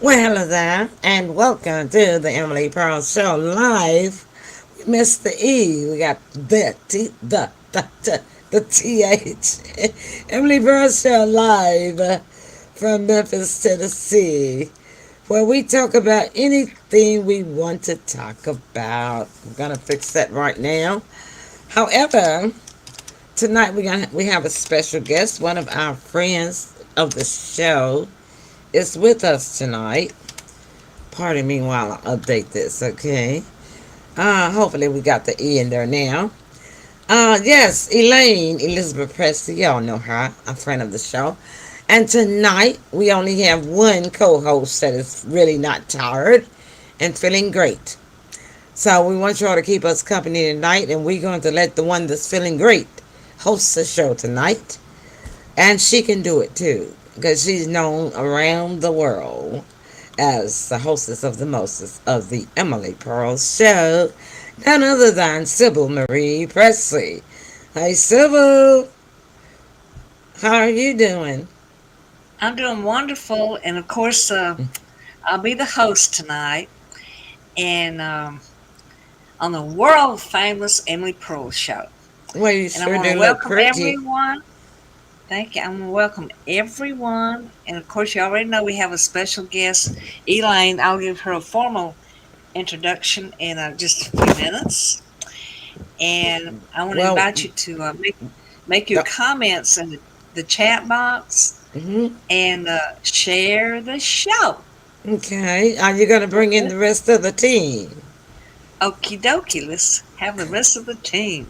Well, hello there, and welcome to the Emily Pearl Show live. We missed the E. We got the TH. Emily Pearl Show live from Memphis, Tennessee, where we talk about anything we want to talk about. I'm gonna fix that right now. However, tonight we have a special guest, one of our friends of the show is with us tonight. Pardon me while I update this, okay? Hopefully we got the E in there now. Yes, Elaine Elizabeth Presley, y'all know her, a friend of the show. And tonight we only have one co-host that is really not tired and feeling great. So we want y'all to keep us company tonight, and we're going to let the one that's feeling great host the show tonight. And she can do it too, because she's known around the world as the hostess of the mostest of the Emily Pearl Show, none other than Sybil Marie Presley. Hey, Sybil, how are you doing? I'm doing wonderful, and of course, I'll be the host tonight, and on the world famous Emily Pearl Show. Well, you And I sure want to do look welcome pretty. everyone. Thank you. I'm going to welcome everyone, and of course, you already know we have a special guest, Elaine. I'll give her a formal introduction in just a few minutes, and I want to Well, invite you to make your uh, comments in the chat box mhm. and share the show. Okay. Are you going to bring in the rest of the team? Okie dokie, let's have the rest of the team.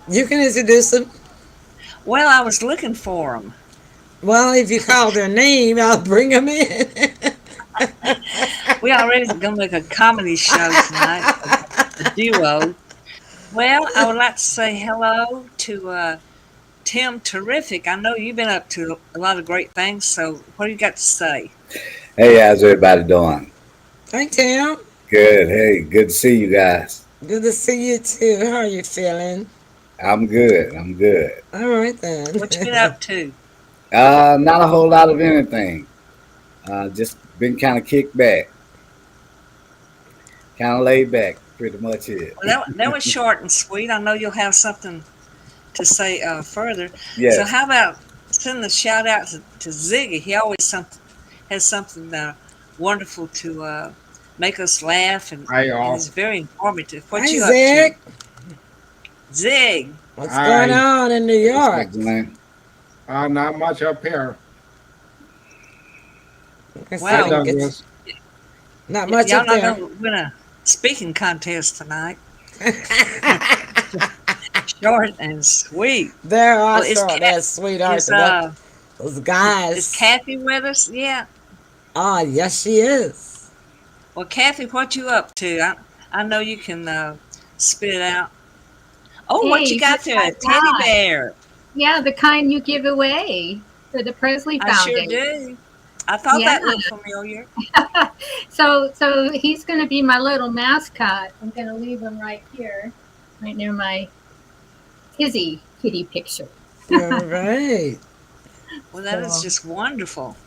You can introduce them. Well, I was looking for them. Well, if you call their name, I'll bring them in. We already gonna make a comedy show tonight, a duo. Well, I would like to say hello to Tim Terrific. I know you've been up to a lot of great things, so what do you got to say? Hey, how's everybody doing? Hey, Tim. Good. Hey, good to see you guys. Good to see you too. How are you feeling? I'm good. I'm good. All right then. What you been up to? Not a whole lot of anything. Just been kind of kicked back, kind of laid back. Pretty much it. Well, that was short and sweet. I know you'll have something to say further. So Yes. how about send a shout out to Ziggy? He always has something wonderful to make us laugh, Hi, and y'all. he's very informative. What Hey, you up to, Zach. Zig? What's going Hi. on in New What's York? up, Glenn? Not much up here. I Hi, said Wow, we get Douglas. not much y'all up not there. gonna win a speaking contest tonight. Short and sweet. There are Well, is short, that's sweetheart. is Those is guys. Kathy with us? Yeah. Oh, yes, she is. Well, Kathy, what you up to? I know you can spit it out. Oh, what you Hey, got what there? I A teddy got? bear. Yeah, the kind you give away for the Presley I sure Foundation. do. I thought Yeah. that looked familiar. So he's going to be my little mascot. I'm going to leave him right here, right near my kitty picture. All right. Well, that is So, just wonderful.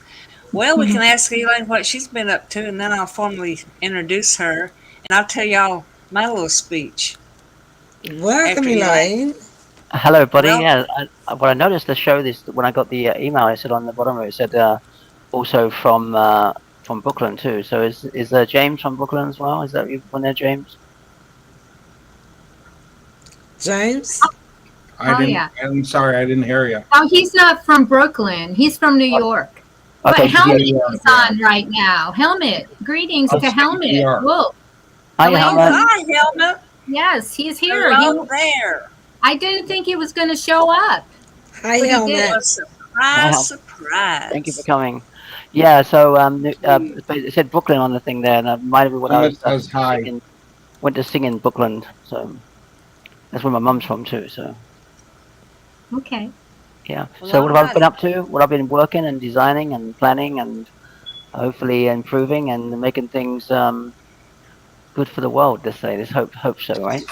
Well, we can ask Elaine what she's been up to, and then I'll formally introduce her, and I'll tell y'all my little speech Welcome, after Elaine. Elaine. Hello, everybody. Well, Yeah, I noticed the show this when I got the email. It said on the bottom of it said also from Brooklyn too. So is James from Brooklyn as well? Is that you on there, James? James. I oh didn't. yeah. I'm sorry, I didn't hear you. Oh, he's not from Brooklyn. He's from New Oh, York. But okay. From Yeah. Helmet New York, is yeah. on right now. Helmet. Greetings to Upstate New Helmet. York. Whoa. Hi, oh, Helmet. Elaine, hi, Helma. yes, he's here. Hello there. I didn't think he was going to show up, Hi, but he Helmet. did. Well, Hi, surprise, Helmet. Thank you for surprise. coming. Yeah. So Mm. it said Brooklyn on the thing there, and it reminded me when I Emmett was says hi. singing, went to sing in Brooklyn. So that's where my mum's from too. So. Okay. Yeah. Well, So all what have I been righty. up to? What I've been working and designing and planning and hopefully improving and making things good for the world. Let's say. Let's hope so, right?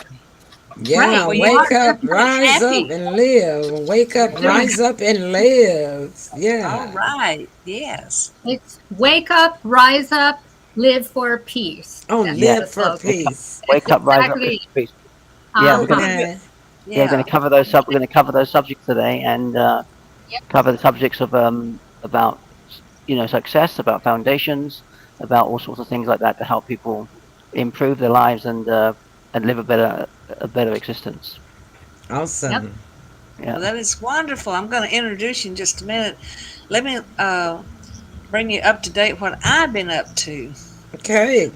Yeah, Well, you wake up, are rise up, happy. and live. Wake up, You're doing rise up, and live. all Yeah. right. Yes. It's wake up, rise up, live for peace. Oh, That's Yeah. live the for slogan. peace. Wake up, rise up, Exactly. live. Yeah, we're gonna Uh-huh. Okay. yeah we're gonna Yeah. cover those we're gonna cover those subjects today, and Yep. cover the subjects of about success, about foundations, about all sorts of things like that to help people improve their lives and live a better existence. Yep. Awesome. Well, Yeah. that is wonderful. I'm going to introduce you in just a minute. Let me bring you up to date what I've been up to. Okay.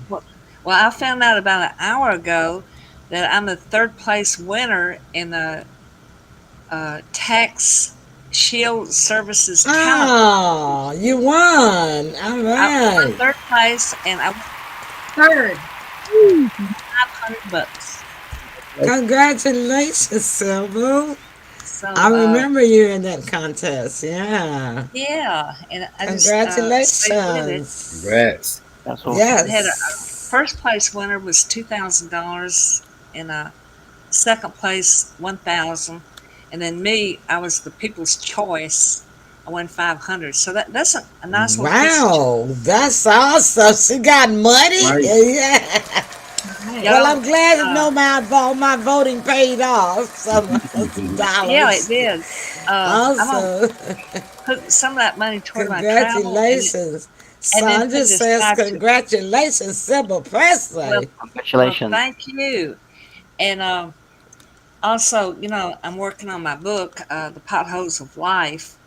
Well, I found out about an hour ago that I'm the third place winner in the Tax Shield Services Talent. Oh, you won. All I won right. third place, and I won Third. $500. Congratulations, Sybil. So, I remember you in that contest. Yeah. yeah, and I just stayed with it. Congratulations. Congrats. That's awesome. I had a Yes. first place winner was $2,000, and a second place 1,000, and then me, I was the people's choice. I won 500. So that's a nice little piece of Wow. That's awesome. She got money. Right. Yeah. Right. Well, y'all. I'm glad to Uh, know my voting paid off some yeah, it dollars. did. I'm gonna Awesome. put some of that money toward my travel, Congratulations. and then Sandra put it says, aside to. congratulations, Sybil Well, Presley. Congratulations. thank you. And also, I'm working on my book, The Potholes of Life.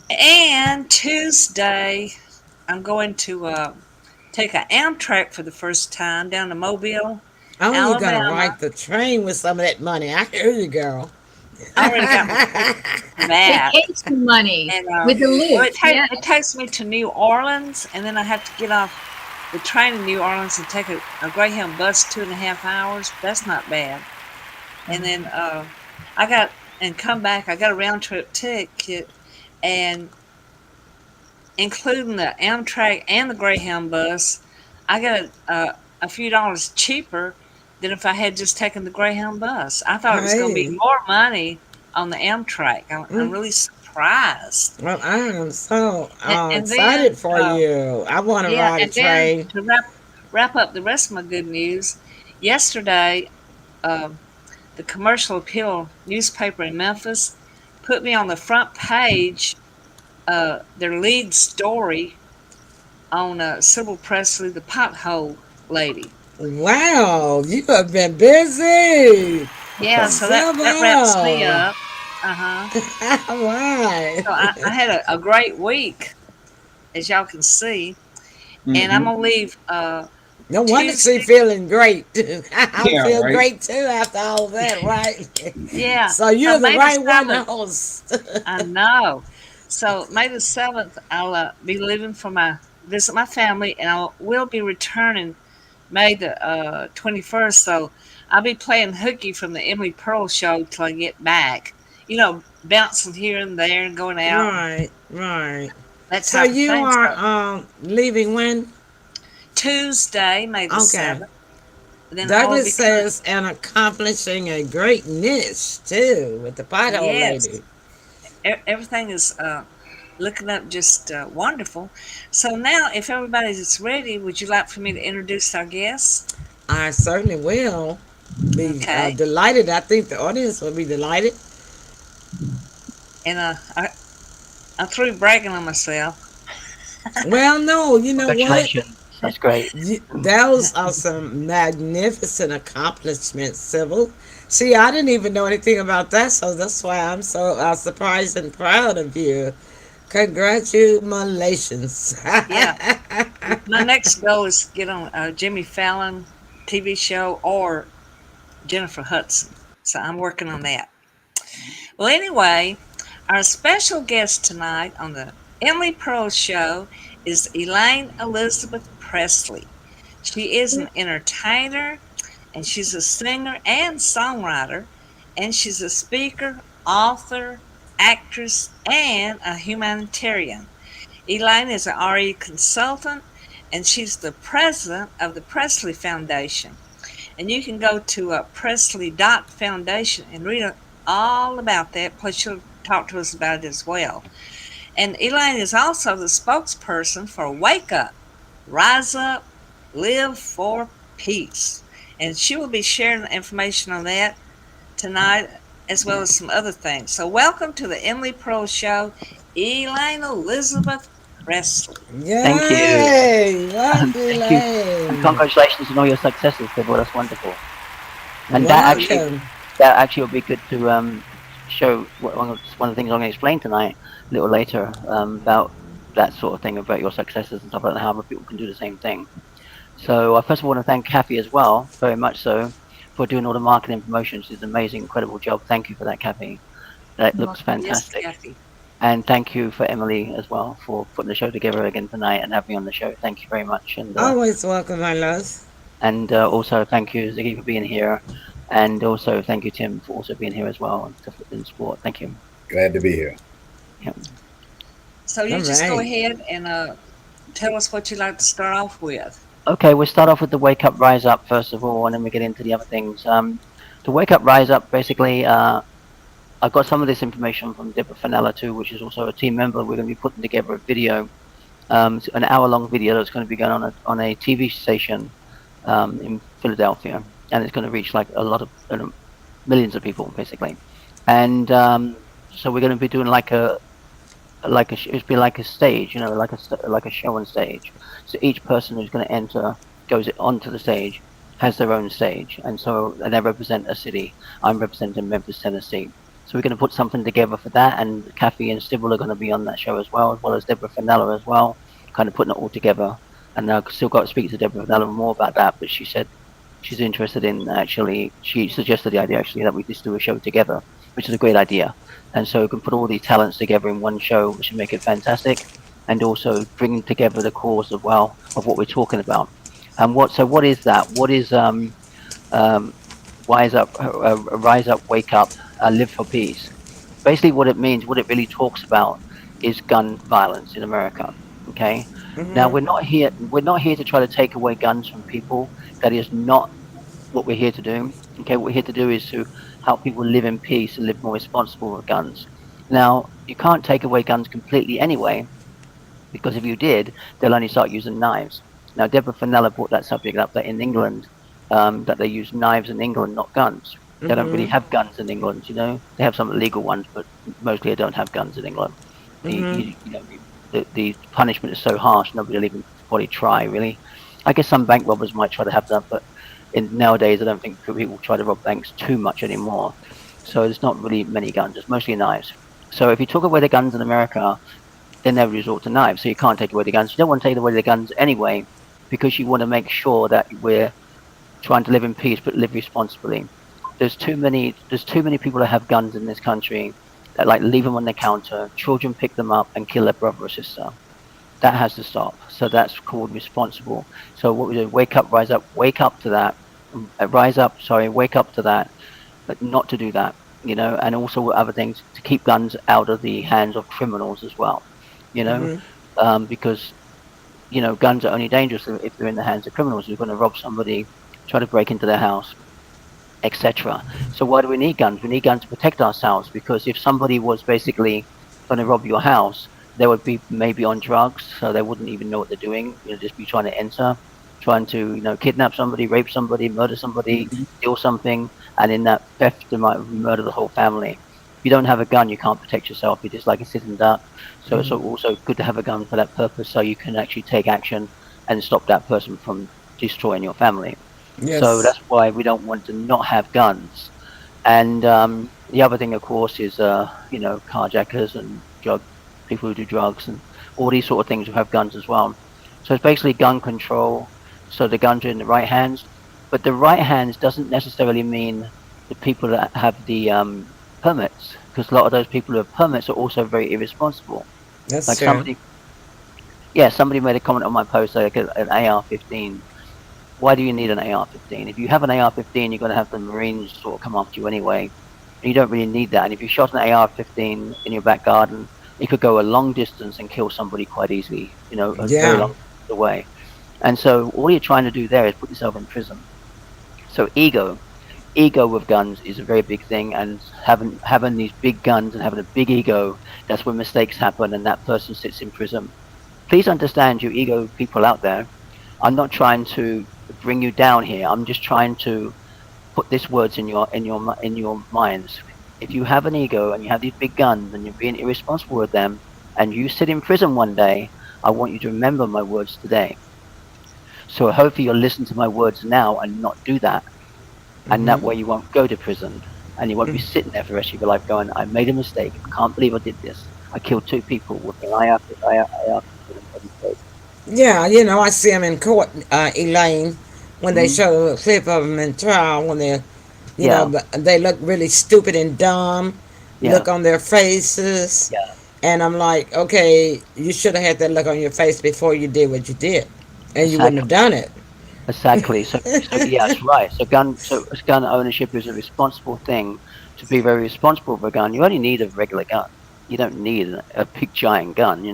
And Tuesday, I'm going to take an Amtrak for the first time down to Mobile, Oh, you got to Alabama. ride the train with some of that money. I hear you, girl. I already got my ticket for that. Vacation money And with the well, loop. Yeah. it takes me to New Orleans, and then I have to get off the train in New Orleans and take a Greyhound bus 2.5 hours. That's not bad. And then I got and come back. I got a round trip ticket, and including the Amtrak and the Greyhound bus, I got a few dollars cheaper than if I had just taken the Greyhound bus. I thought it was going to be Hey. more money on the Amtrak. I'm Mm. really surprised. Well, I am so And then, excited for you. I want to yeah, ride a and then train. to wrap up the rest of my good news, yesterday, um, the Commercial Appeal newspaper in Memphis put me on the front page, their lead story on Sybil Presley, the pothole lady. Wow, you have been busy. Yeah, so that wraps me Sybil. up. Uh huh. All right. So I had a great week, as y'all can see, and I'm Hmm. gonna leave No wonder she Tuesday. feeling great. I Yeah, feel right. great too after all that, right? Yeah. So So you're the May the right one to 7th. host. I know. So May the 7th, I'll be leaving for my visit my family, and I will be returning May the 21st. So I'll be playing hooky from the Emily Pearl show till I get back. Bouncing here and there and going out, Right, right. that So type of you thing. are So leaving when? Tuesday, May the Okay. 7th, then I will Douglas be coming. says, and accomplishing a great niche too with the pothole Yes, lady. everything is looking up just wonderful. So now, if everybody's ready, would you like for me to introduce our guests? I certainly will be Okay. delighted. I think the audience will be delighted. And I'm through bragging on myself. Well, no, you know what? Congratulations. That's great. Those are some magnificent accomplishments, Sybil. See, I didn't even know anything about that, so that's why I'm so surprised and proud of you. Congratulations. Yeah. My next goal is to get on Jimmy Fallon TV show or Jennifer Hudson. So I'm working on that. Well, anyway, our special guest tonight on the Emily Pearl Show is Elaine Elizabeth Presley. She is an entertainer, and she's a singer and songwriter, and she's a speaker, author, actress, and a humanitarian. Elaine is an RE consultant, and she's the president of the Presley Foundation. And you can go to Presley.Foundation and read all about that. Plus, she'll talk to us about it as well. And Elaine is also the spokesperson for Wake Up, Rise Up, Live for Peace. And she will be sharing the information on that tonight, as well as some other things. So, welcome to the Emily Pearl Show, Elaine Elizabeth Presley. Thank you. Yay! What, Thank you. And Elaine? congratulations on all your successes, Deborah. That's wonderful. And Welcome. that actually will be good to show one of the things I'm going to explain tonight a little later about that sort of thing, about your successes and stuff like that, how other people can do the same thing. So first of all, I want to thank Kathy as well, very much so, for doing all the marketing promotions. It's an amazing, incredible job. Thank you for that, Kathy. That looks fantastic. Yes, Kathy. And thank you for Emily as well for putting the show together again tonight and having me on the show. Thank you very much. And Always welcome, my loves. and also thank you, Ziggy, for being here. And also thank you, Tim, for also being here as well in sport. Thank you. Glad to be here. Yeah. So you All just go right. ahead and tell us what you'd like to start off with. Okay, we'll start off with the Wake Up, Rise Up first of all, and then we get into the other things. The Wake Up, Rise Up, basically, I got some of this information from Deborah Fenella too, which is also a team member. We're going to be putting together a video, an hour-long video that's going to be going on a TV station in Philadelphia, and it's going to reach like a lot of millions of people basically. And so we're going to be doing it'd be like a stage, like a show on stage. So each person who's going to enter goes onto the stage, has their own stage, and they represent a city. I'm representing Memphis, Tennessee. So we're going to put something together for that, and Kathy and Sybil are going to be on that show as well as Deborah Fenella as well, kind of putting it all together. And I've still got to speak to Deborah Fenella more about that, but she said she's interested in she suggested the idea that we just do a show together, which is a great idea. And so we can put all these talents together in one show, which will make it fantastic, and also bring together the cause of what we're talking about. And what is that? What is Rise Up, Wake Up, Live for Peace? Basically, what it means, what it really talks about, is gun violence in America. Okay. Now we're not here to try to take away guns from people. That is not what we're here to do. Okay, what we're here to do is to help people live in peace and live more responsible with guns. Now, you can't take away guns completely anyway, because if you did, they'll only start using knives. Now, Deborah Fenella brought that subject up, that in England, that they use knives in England, not guns. They don't really have guns in England, They have some illegal ones, but mostly they don't have guns in England. The punishment is so harsh, nobody will even probably try, really. I guess some bank robbers might try to have that, but nowadays I don't think people try to rob banks too much anymore. So there's not really many guns, it's mostly knives. So if you took away the guns in America, then they resort to knives. So you can't take away the guns. You don't want to take away the guns anyway, because you want to make sure that we're trying to live in peace but live responsibly. There's too many people that have guns in this country that leave them on the counter. Children pick them up and kill their brother or sister. That has to stop. So that's called responsible. So what we do, wake up, rise up, wake up to that. Wake up to that, but not to do that, and also other things to keep guns out of the hands of criminals as well, because, guns are only dangerous if they're in the hands of criminals. You're going to rob somebody, try to break into their house, etc. So why do we need guns? We need guns to protect ourselves, because if somebody was basically going to rob your house, they would be maybe on drugs, so they wouldn't even know what they're doing. They'll just be trying to enter, trying to, kidnap somebody, rape somebody, murder somebody, steal something, and in that theft, they might murder the whole family. If you don't have a gun, you can't protect yourself. You're just like a sitting duck. So it's also good to have a gun for that purpose, so you can actually take action and stop that person from destroying your family. Yes. So that's why we don't want to not have guns. And the other thing, of course, is carjackers and people who do drugs and all these sort of things who have guns as well. So it's basically gun control. So the guns are in the right hands, but the right hands doesn't necessarily mean the people that have the permits, because a lot of those people who have permits are also very irresponsible. That's like true. somebody made a comment on my post, like an AR-15. Why do you need an AR-15? If you have an AR-15, you're going to have the Marines sort of come after you anyway. And you don't really need that. And if you shot an AR-15 in your back garden, it could go a long distance and kill somebody quite easily, a very long way. And so all you're trying to do there is put yourself in prison. So ego with guns is a very big thing, and having these big guns and having a big ego, that's when mistakes happen and that person sits in prison. Please understand, you ego people out there, I'm not trying to bring you down here. I'm just trying to put these words in your minds. If you have an ego and you have these big guns and you're being irresponsible with them and you sit in prison one day, I want you to remember my words today. So hopefully you'll listen to my words now and not do that. And that way you won't go to prison and you won't be sitting there for the rest of your life going, I made a mistake. I can't believe I did this. I killed 2 people with an eye after eye after eye after mistake. Yeah, I see them in court, Elaine, when they show a clip of them in trial, when they're, they look really stupid and dumb, look on their faces. Yeah. And I'm like, okay, you should have had that look on your face before you did what you did. And you wouldn't have done it. Exactly. So yeah, that's right. So gun ownership is a responsible thing. To be very responsible for a gun, you only need a regular gun. You don't need a big giant gun.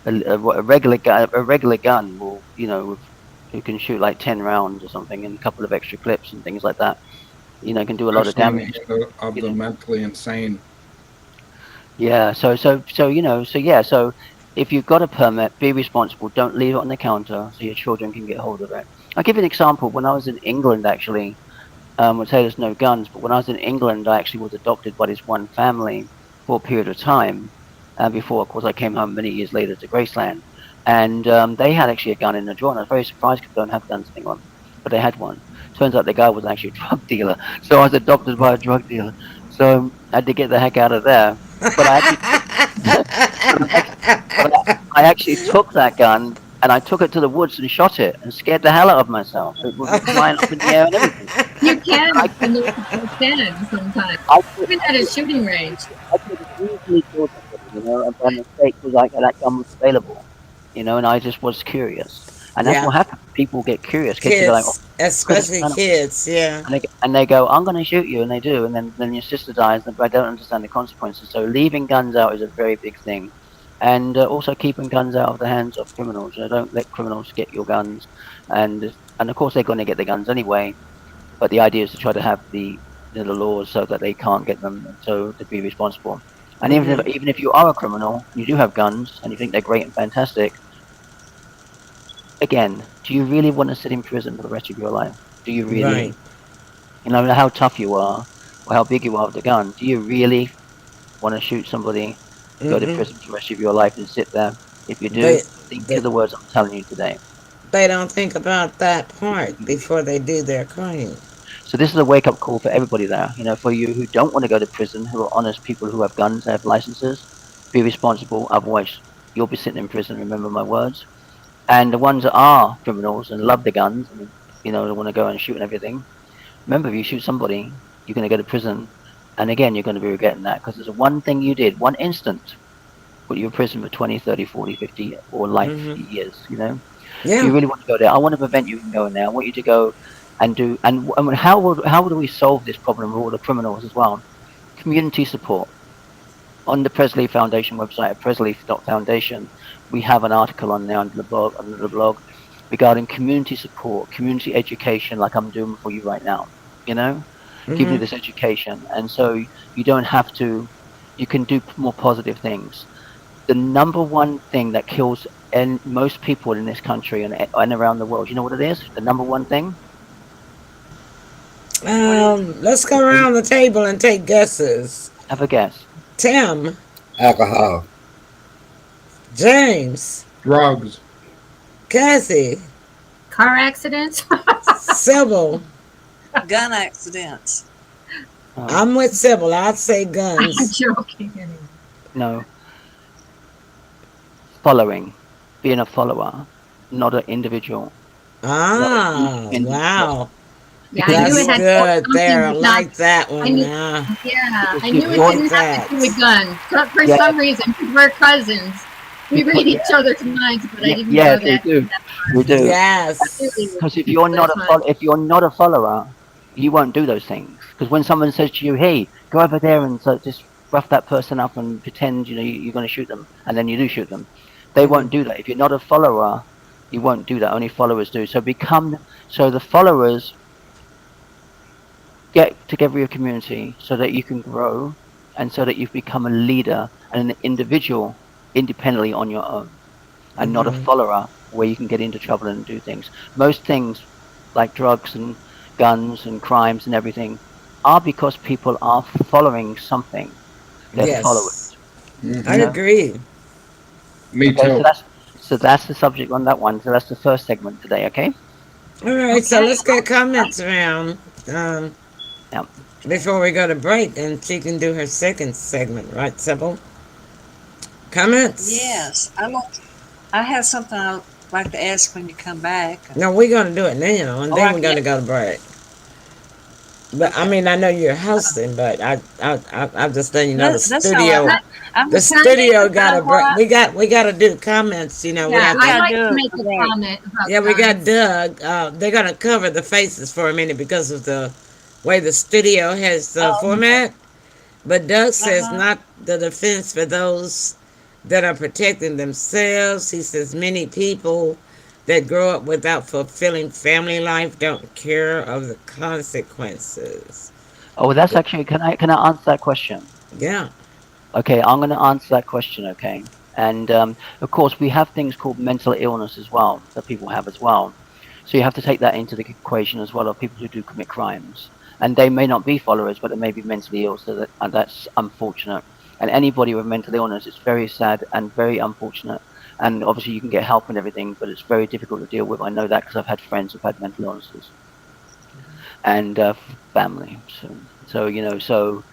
A regular gun will, you can shoot like 10 rounds or something and a couple of extra clips and things like that. Can do a lot of damage. Of the mentally insane. Yeah. So if you've got a permit, be responsible. Don't leave it on the counter so your children can get hold of it. I'll give you an example. When I was in England, actually, I'd say there's no guns, but when I was in England, I actually was adopted by this one family for a period of time. Before, of course, I came home many years later to Graceland. And they had actually a gun in the drawer. And I was very surprised because they don't have guns anymore. But they had one. Turns out the guy was actually a drug dealer. So I was adopted by a drug dealer. So I had to get the heck out of there. But I actually took that gun and I took it to the woods and shot it and scared the hell out of myself. It was flying up in the air and everything. You can sometimes. Even at a shooting range. I could have easily killed somebody, and by mistake was like that gun was available, and I just was curious. And that's what happens. People get curious. Kids, go like, especially kids, yeah. And they go, I'm going to shoot you, and they do. And then your sister dies, but I don't understand the consequences. So leaving guns out is a very big thing. And also keeping guns out of the hands of criminals. Don't let criminals get your guns. And of course they're going to get the guns anyway. But the idea is to try to have the laws so that they can't get them, so to be responsible. And even if you are a criminal, you do have guns, and you think they're great and fantastic, again, do you really want to sit in prison for the rest of your life? Do you really? Right. How tough you are, or how big you are with the gun, do you really want to shoot somebody, go to prison for the rest of your life and sit there? If you do, think of the words I'm telling you today. They don't think about that part before they do their crime. So this is a wake-up call for everybody there. For you who don't want to go to prison, who are honest people who have guns, have licenses, be responsible. Otherwise, you'll be sitting in prison. Remember my words. And the ones that are criminals and love the guns, and they want to go and shoot and everything. Remember, if you shoot somebody, you're going to go to prison, and again, you're going to be regretting that because there's one thing you did, one instant, put you in prison for 20, 30, 40, 50, or life years. Yeah. If you really want to go there, I want to prevent you from going there. I want you to go and do. And how do we solve this problem with all the criminals as well? Community support. On the Presley Foundation website at presley.foundation, we have an article on there under the blog regarding community support, community education, like I'm doing for you right now. Giving you this education, and so you don't have to. You can do more positive things. The number one thing that kills most people in this country and around the world, you know what it is? The number one thing? Let's go around the table and take guesses. Have a guess. Tim. Alcohol. James. Drugs. Kathy. Car accidents. Sybil. Gun accidents. I'm with Sybil. I'd say guns. I'm joking. No. Following. Being a follower, not an individual. Wow. Yeah, That's I knew it had good there. I something like that one. I knew it didn't have to do with guns. But for some reason, we're cousins. We read each other's minds, but I didn't know that. Yeah, we do. Yes. Because if you're not a follower, you won't do those things. Because when someone says to you, "Hey, go over there and just rough that person up and pretend you're going to shoot them," and then you do shoot them, they won't do that. If you're not a follower, you won't do that. Only followers do. So the followers get together your community so that you can grow and so that you become a leader and an individual independently on your own and not a Mm-hmm. follower where you can get into trouble and do things. Most things like drugs and guns and crimes and everything are because people are following something. They're followers, Yes, I you Hmm. know. agree. Me Okay, too. so that's the subject on that one. So that's the first segment today. Okay. All right, so Okay. let's get comments around um, Now, before we go to break, and she can do her second segment, right, Sybil? Comments? Yes. I have something I'd like to ask when you come back. No, we're going to do it now, and Oh, then I we're going yeah. to go to break. But I Okay. mean, I know you're hosting, but I'm just letting you know That's all right. I'm the just Can I thinking, make studio you got know a break. what? We got to do comments. You know, we Yeah, have We I'd to. gotta like do to make a a break. comment about Yeah, we got guns. Doug. They're gonna cover the faces for a minute because of the way the studio has the Oh, format. But Doug says uh-huh. not the defense for those that are protecting themselves. He says many people that grow up without fulfilling family life don't care of the consequences. oh, well, that's actually, can I answer that question? Yeah. Okay, I'm going to answer that question. Okay, and of course we have things called mental illness as well that people have as well. So you have to take that into the equation as well of people who do commit crimes, and they may not be followers, but they may be mentally ill. So that's unfortunate. And anybody with mental illness, it's very sad and very unfortunate. And obviously you can get help and everything, but it's very difficult to deal with. I know that because I've had friends who've had mental illnesses and family. So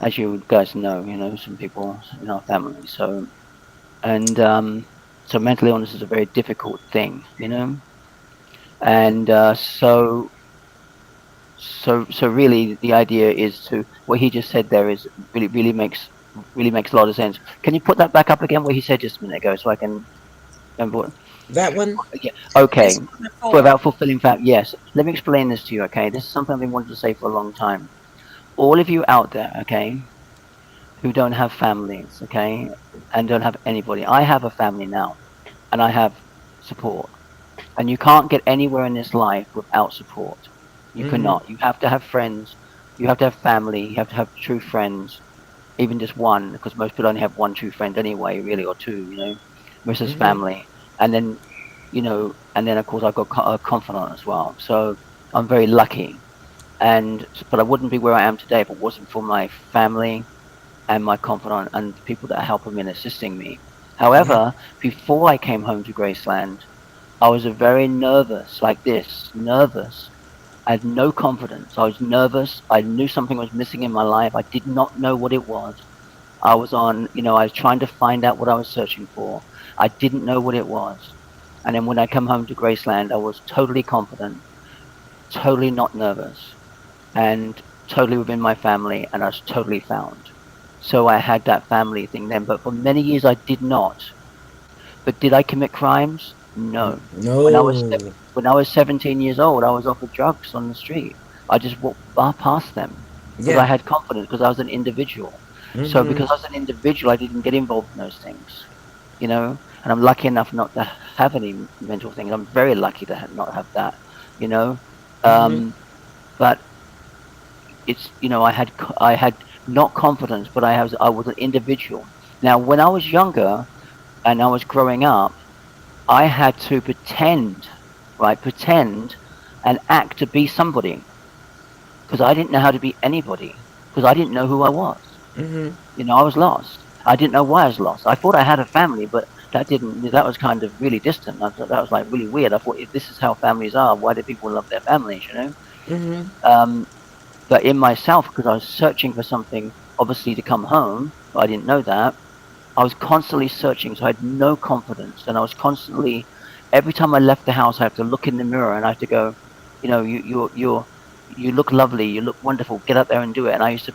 as you guys know, some people in our family. And so mental illness is a very difficult thing, and so really the idea is to what he just said there is really makes a lot of sense. Can you put that back up again? What he said just a minute ago, so I can remember what. That one? Yeah. Okay. It's For before. about fulfilling fact, yes. Let me explain this to you. Okay, this is something I've been wanting to say for a long time. All of you out there, okay, who don't have families, okay, and don't have anybody. I have a family now, and I have support. And you can't get anywhere in this life without support. You Mm-hmm. cannot. You have to have friends. You have to have family. You have to have true friends, even just one, because most people only have one true friend anyway, really, or two, versus Mm-hmm. family. And then, and then of course I've got a confidant as well. So I'm very lucky. But I wouldn't be where I am today if it wasn't for my family and my confidant and the people that are helping me and assisting me. Yeah. However, before I came home to Graceland, I was a very nervous, like this, nervous. I had no confidence. I was nervous. I knew something was missing in my life. I did not know what it was. I was trying to find out what I was searching for. I didn't know what it was. And then when I come home to Graceland, I was totally confident, totally not nervous, and totally within my family, and I was totally found. So I had that family thing then, but for many years I did not. But did I commit crimes? No. When I was No. when I was 17 years old, I was offered drugs on the street. I just walked past them because I Yeah. had confidence because I was an individual. So Mm-hmm. because I was an individual, I didn't get involved in those things, And I'm lucky enough not to have any mental things. I'm very lucky to not have that, you know. Mm-hmm. Um, but I had not confidence, but I was an individual. Now, when I was younger and I was growing up, I had to pretend, right? Pretend and act to be somebody because I didn't know how to be anybody because I didn't know who I was. Mm-hmm. I was lost. I didn't know why I was lost. I thought I had a family, but that was kind of really distant. I thought that was like really weird. I thought if this is how families are, why do people love their families? Mm-hmm. Um, but in myself, because I was searching for something, obviously to come home, but I didn't know that. I was constantly searching, so I had no confidence, and I was constantly. Every time I left the house, I had to look in the mirror, and I had to go, you look lovely, you look wonderful. Get up there and do it. And I used to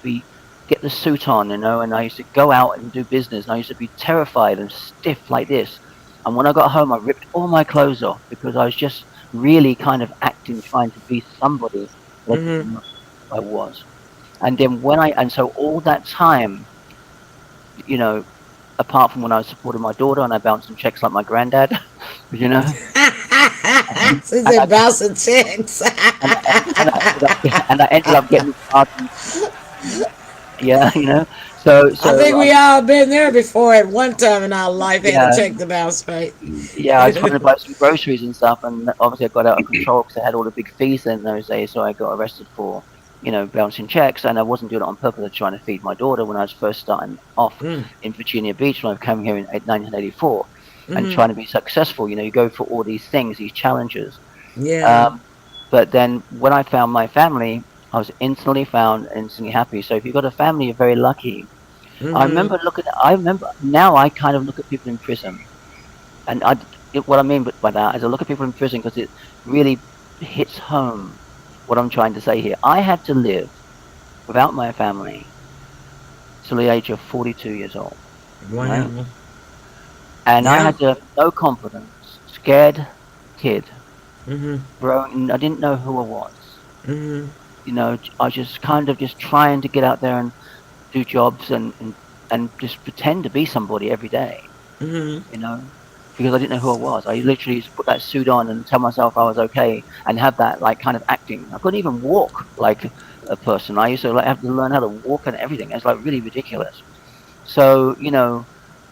get the suit on, and I used to go out and do business, and I used to be terrified and stiff like this. And when I got home, I ripped all my clothes off because I was just really kind of acting, trying to be somebody that I Mm-hmm. didn't know who I was. And then so all that time, you know, apart from when I was supporting my daughter and I bounced some checks like my granddad, you know, She's and I, in bouncing checks. and I ended up getting started. Yeah, So I think we I, all been there before at one time in our life. Had to yeah, check the bounce rate. yeah, I was trying to buy some groceries and stuff, and obviously I got out of control because I had all the big fees in those days. So I got arrested for, bouncing checks, and I wasn't doing it on purpose. I was trying to feed my daughter when I was first starting off Mm, in Virginia Beach when I came here in 1984, and hmm. trying to be successful. You go for all these things, these challenges. Yeah. Um, but then when I found my family, I was instantly found, instantly happy. So if you've got a family, you're very lucky. Hmm. I remember now I kind of look at people in prison, and what I mean by that is I look at people in prison because it really hits home what I'm trying to say here. I had to live without my family till the age of 42 years old, right? Wow. And I Yeah. had to have no confidence, scared kid, Hmm. grown. I didn't know who I was. Hmm. I was just kind of just trying to get out there and do jobs and just pretend to be somebody every day, Hmm. you know, because I didn't know who I was. I literally just put that suit on and tell myself I was okay and have that like kind of acting. I couldn't even walk like a person. I used to like have to learn how to walk and everything. It's like really ridiculous. So,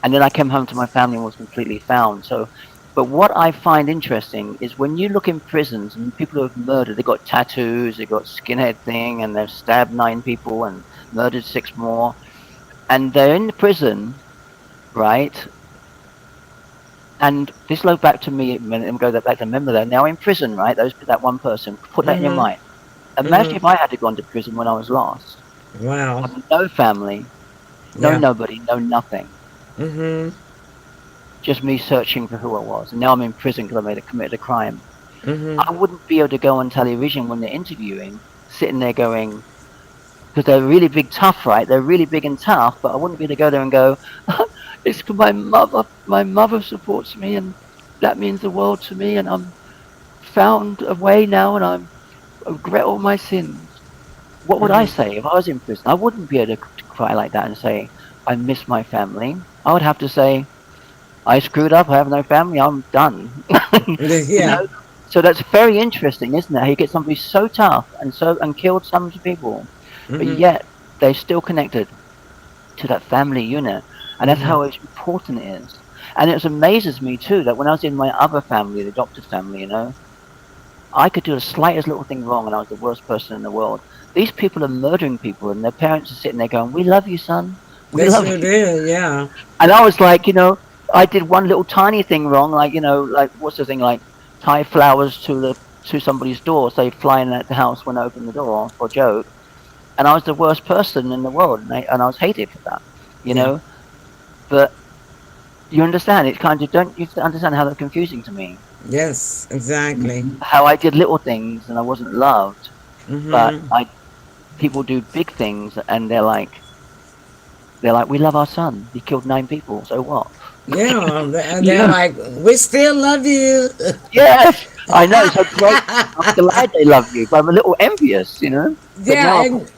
and then I came home to my family and was completely found. So, but what I find interesting is when you look in prisons and people who have murdered, they've got tattoos, they've got skinhead thing, and they've stabbed 9 people and murdered 6 more, and they're in the prison, right? And this goes back to me, and go back to remember they're now in prison, right? That one person, put that in your Hmm. mind. Imagine Hmm. if I had to go into prison when I was lost, Wow. having no family, no Yeah. nobody, no nothing. Hmm. Just me searching for who I was. And now I'm in prison because committed a crime. Hmm. I wouldn't be able to go on television when they're interviewing, sitting there going, because they're really big tough, right? They're really big and tough, but I wouldn't be able to go there and go, it's 'cause my mother supports me and that means the world to me and I'm found a way now and I regret all my sins. What would I Hmm. say if I was in prison? I wouldn't be able to cry like that and say, I miss my family. I would have to say, I screwed up. I have no family. I'm done. you Yeah. know. So that's very interesting, isn't it? How you get somebody so tough and killed some people, but Hmm. yet they're still connected to that family unit, and that's Hmm. how important it is. And it amazes me too that when I was in my other family, the adopted family, I could do the slightest little thing wrong, and I was the worst person in the world. These people are murdering people, and their parents are sitting there going, "We love you, son. We They love sure you." did. Yeah. And I was like, I did one little tiny thing wrong, like like what's the thing, like tie flowers to somebody's door, so they fly in at the house when I open the door for a joke. And I was the worst person in the world, and I was hated for that, you Yeah. know. But you understand, it kind of don't you understand how that's confusing to me? Yes. Exactly. How I did little things and I wasn't loved, but Hmm. I people do big things and they're like, we love our son. He killed 9 people, so what? Yeah. And you they're know? like, we still love you. Yes, I know. So great. I'm glad they love you, but I'm a little envious. But Yeah, now, and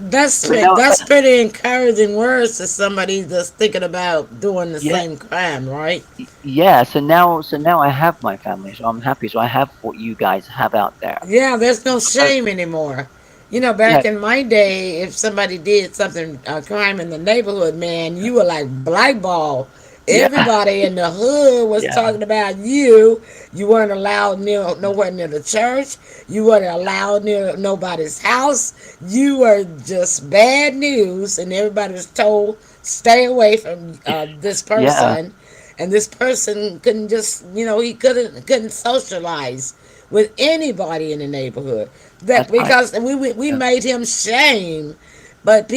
but now, that's pretty encouraging words to somebody that's thinking about doing the yeah, same crime, right? yeah. So now I have my family, so I'm happy. So I have what you guys have out there. Yeah, there's no So shame anymore. You know, yeah, back in my day, if somebody did something, a crime in the neighborhood, man, you were like blackball. yeah, Everybody in the hood was yeah. talking about you. You weren't allowed near nowhere near the church. You weren't allowed near nobody's house. You were just bad news, and everybody was told stay away from this Yeah, person. And this person couldn't just, he couldn't socialize with anybody in the neighborhood. That that's right. because we Yeah. made him shame, but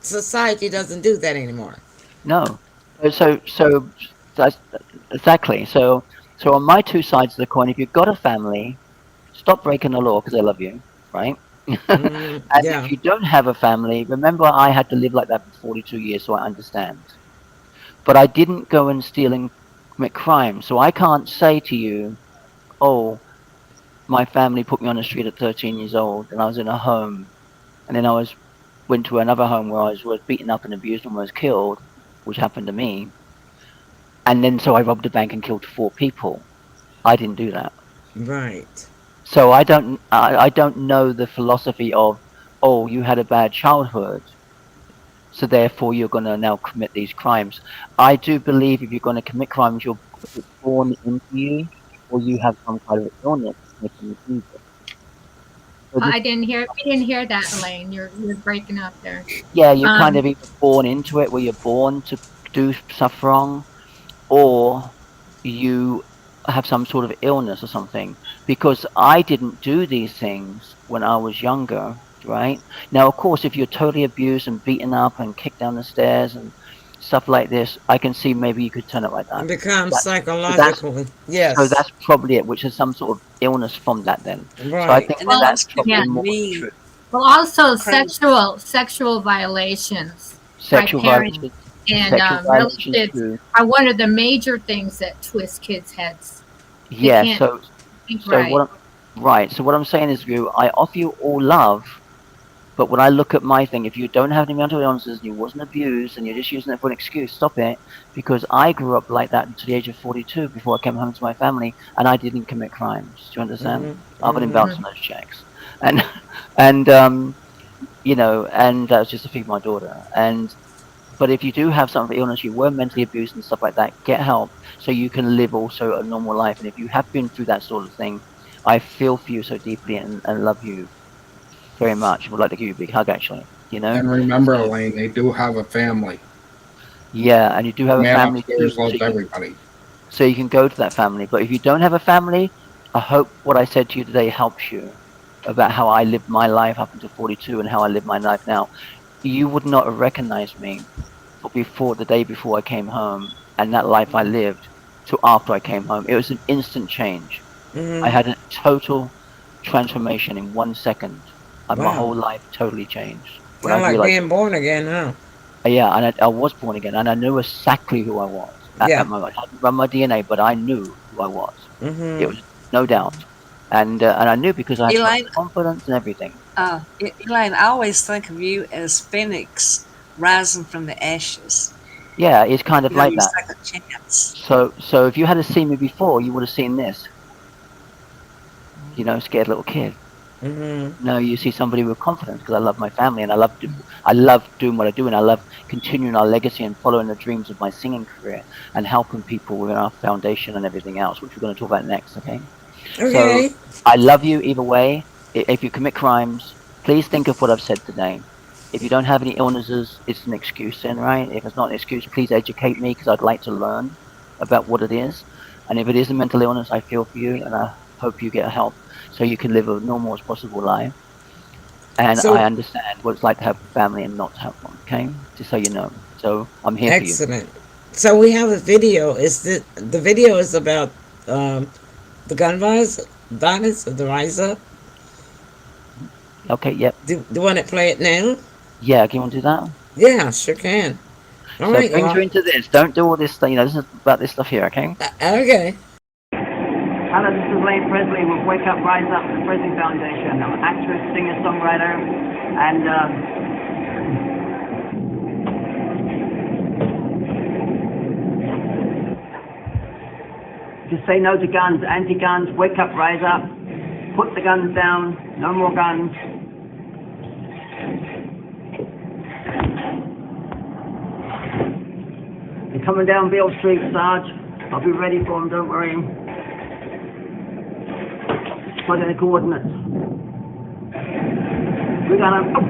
society doesn't do that anymore. No. So that's exactly. So on my two sides of the coin, if you've got a family, stop breaking the law because they love you, right? Mm, And if yeah. you don't have a family, remember I had to live like that for 42 years, so I understand. But I didn't go and steal and commit crime, so I can't say to you, "Oh, my family put me on the street at 13 years old, and I was in a home, and then I went to another home where I was beaten up and abused and was killed, which happened to me, and then so I robbed a bank and killed 4 people." I didn't do that. Right. So I don't know the philosophy of, oh, you had a bad childhood, so therefore you're going to now commit these crimes. I do believe if you're going to commit crimes, you're born into you, or you have some kind of illness making you do it. So this, I didn't hear. We didn't hear that, Elaine. You're breaking up there. yeah, you're kind Um, of either born into it, where you're born to do stuff wrong, or you have some sort of illness or something. Because I didn't do these things when I was younger, right? Now, of course, if you're totally abused and beaten up and kicked down the stairs and stuff like this, I can see maybe you could turn it like that. It becomes That so that's psychological. so Yes. that's probably it, which is some sort of illness from that then. So I Right. think And then well, that's those people yeah. probably more be true. Well, also crazy. sexual violations by Sexual parents violations, and sexual violations relatives too. are one of the major things that twist kids' heads. They Yeah, can't so think so right. so what I'm saying is, you, I offer you all love, but when I look at my thing, if you don't have any mental illnesses and you wasn't abused and you're just using it for an excuse, stop it. Because I grew up like that until the age of 42 before I came home to my family, and I didn't commit crimes. Do you understand? Mm-hmm. Other than Mm-hmm. bouncing those checks, and and you know, and that was just to feed my daughter. And but if you do have some illness, you were mentally abused and stuff like that, get help so you can live also a normal life. And if you have been through that sort of thing, I feel for you so deeply and love you very much. Would like to give you a big hug, actually. You know. And remember, So Elaine, they do have a family. yeah, and you do have a Man family too, upstairs loves everybody. so you can go to that family. But if you don't have a family, I hope what I said to you today helps you about how I lived my life up until 42 and how I live my life now. You would not have recognized me before the day before I came home and that life I lived to after I came home. It was an instant change. I Mm-hmm. had a total transformation in 1 second, and my Wow. whole life totally changed when I Kind of like realized, being born again, huh? yeah, and I was born again, and I knew exactly who I was at Yeah. that moment. I hadn't run my DNA, but I knew who I was. It Mm-hmm. was no doubt, and I knew because I had so much Elaine, confidence and everything. Elaine, I always think of you as Phoenix rising from the ashes. Yeah, it's kind of You know, like your that. second chance. So if you had seen me before, you would have seen this. You know, scared little kid. Mm-hmm. No, you see somebody with confidence because I love my family and I love doing what I do and I love continuing our legacy and following the dreams of my singing career and helping people within our foundation and everything else, which we're going to talk about next. Okay. So Okay. I love you either way. If you commit crimes, please think of what I've said today. If you don't have any illnesses, it's an excuse then, right? If it's not an excuse, please educate me because I'd like to learn about what it is. And if it is a mental illness, I feel for you and I hope you get help so you can live a normal as possible life. And I So understand what it's like to have a family and not to have one, okay? Just so you know. So I'm here for you. excellent. So we have a video. Is the video is about the gun violence of the rise up? Okay, yep. Do you want to play it now? Yeah, do you want to do that? Yeah, sure can. All So right. brings Well, you into this. Don't do all this stuff. You know, this is about this stuff here, okay? okay. Hello, this is ELAINE Presley with Wake Up, Rise Up, the Presley Foundation. I'm an actress, singer, songwriter, and just say no to guns, anti-guns, wake up, rise up, put the guns down, no more guns. They're coming down Beale Street, Sarge. I'll be ready for them, don't worry. Put in the coordinates. We got them. Oh.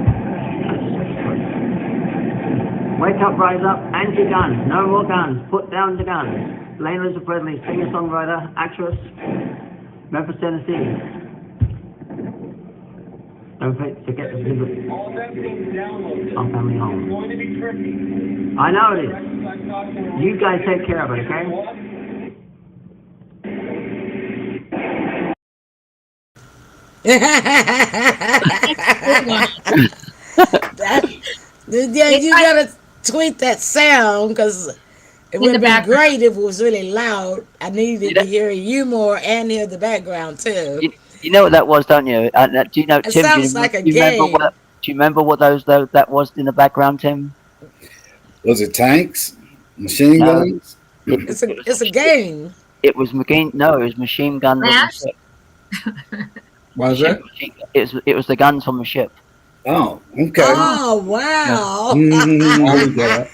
Wake up, rise up, anti-gun, no more guns, put down the guns. ELAINE Elizabeth Presley, singer-songwriter, actress, Memphis, Tennessee. Don't forget to visit our family home. I know it is. You guys take care of it, okay? Yeah, you gotta tweet that sound because it In would the have been background. great if it was really loud. I needed You to know, hear you more and hear the background too. you know what that was, don't you? Do you know, It Tim? sounds like a Do you remember game. what? Do you remember what those that was in the background, Tim? Was it tanks, machine No, guns? it, It's it a was it's a game. it was McGee. No, it was machine guns. Mash? Was Ship, it was the guns from the ship. Oh, okay. Oh, wow. Mhm. I would get it.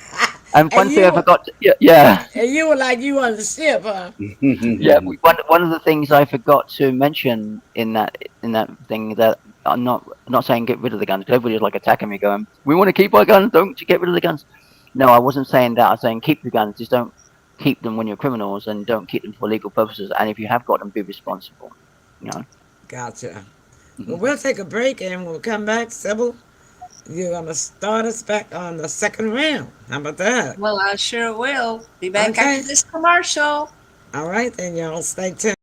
And one And thing I you, forgot. Yeah. and you were like you on the ship, huh? Yeah, one of the things I forgot to mention in that thing that I'm not saying get rid of the guns, because everybody's like attacking me, going, "We want to keep our guns. Don't get rid of the guns." No, I wasn't saying that. I was saying keep the guns. Just don't keep them when you're criminals, and don't keep them for legal purposes. And if you have got them, be responsible. You know. Gotcha. Well, we'll take a break and we'll come back. Sybil, you're going to start us back on the second round. How about that? Well, I sure will. Be back Okay. after this commercial. All right, then, y'all. Stay tuned.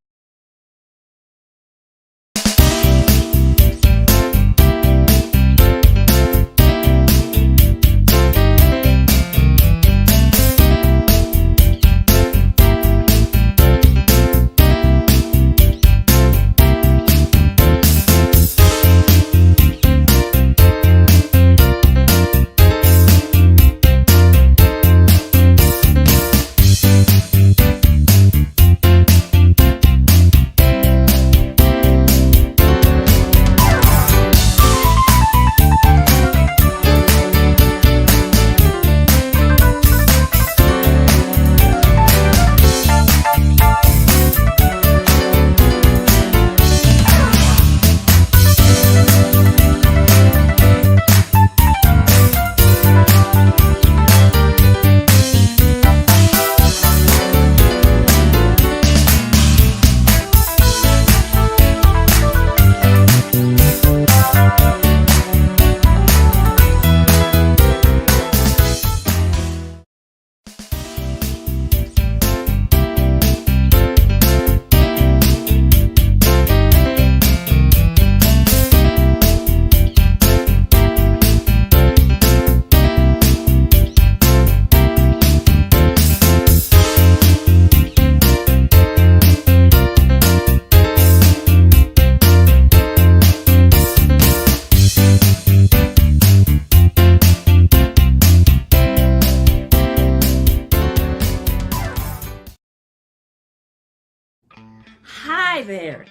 Hi there.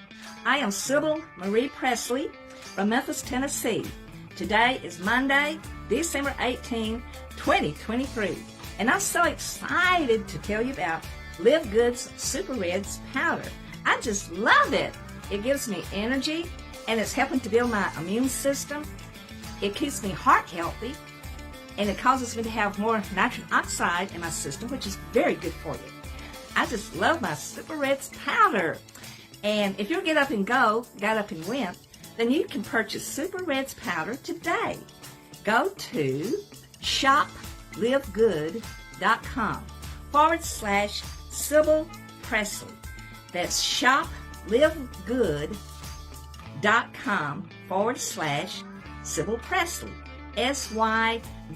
I am Sybil Marie Presley from Memphis, Tennessee. Today is Monday, December 18, 2023, and I'm so excited to tell you about Live Good's Super Reds powder. I just love it. It gives me energy, and it's helping to build my immune system. It keeps me heart healthy, and it causes me to have more nitric oxide in my system, which is very good for you. I just love my Super Reds powder. And if you'll get up and go, got up and went, then you can purchase Super Reds powder today. Go to shoplivegood.com/Sybil Presley. That's shoplivegood.com/Sybil Presley. SYBILPRESLEY.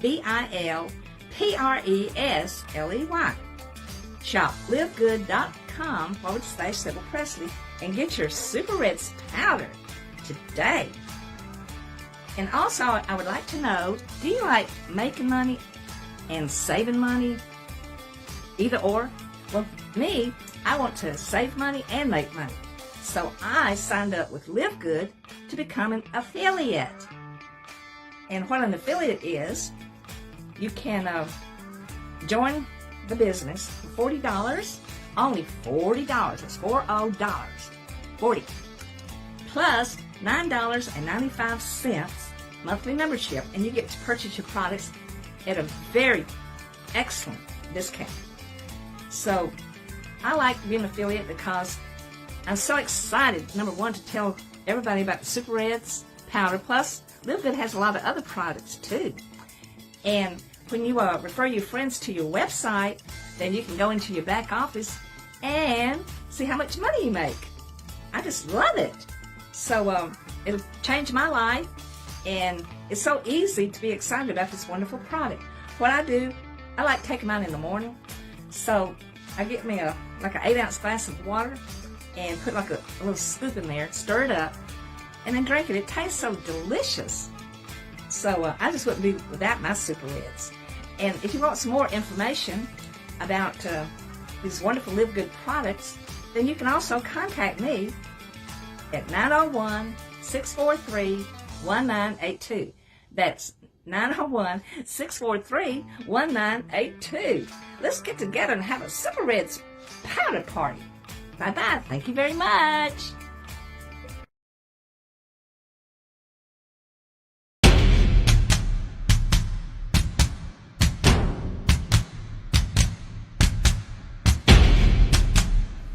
shoplivegood.com/Sybil Presley and get your Super Reds powder today. And also, I would like to know, do you like making money and saving money? Either or? Well, me, I want to save money and make money. So I signed up with Live Good to become an affiliate. And what an affiliate is, you can join the business for $40, only $40. It's $40. 40 plus $9.95 monthly membership, and you get to purchase your products at a very excellent discount. So I like being an affiliate because I'm so excited, number one, to tell everybody about the Super Reds powder. Plus, Live Good has a lot of other products too. And when you refer your friends to your website, then you can go into your back office and see how much money you make. I just love it. So it'll change my life, and it's so easy to be excited about this wonderful product. What I do, I like taking mine in the morning. So I get me like an 8-ounce glass of water and put like a little scoop in there, stir it up, and then drink it. It tastes so delicious. So I just wouldn't be without my Super Reds. And if you want some more information about these wonderful Live Good products, then you can also contact me at 901-643-1982. That's 901-643-1982. Let's get together and have a Super Reds powder party. Bye-bye. Thank you very much.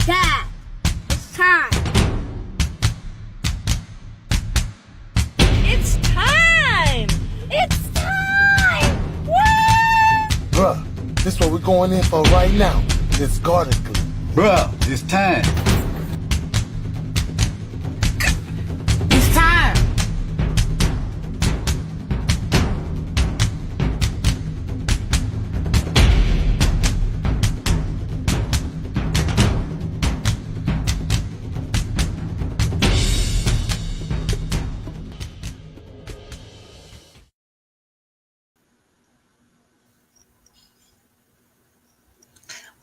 Dad, it's time. It's time! It's time! Woo! Bruh, this what we're going in for right now. This garden glue. Bruh, it's time. It's time.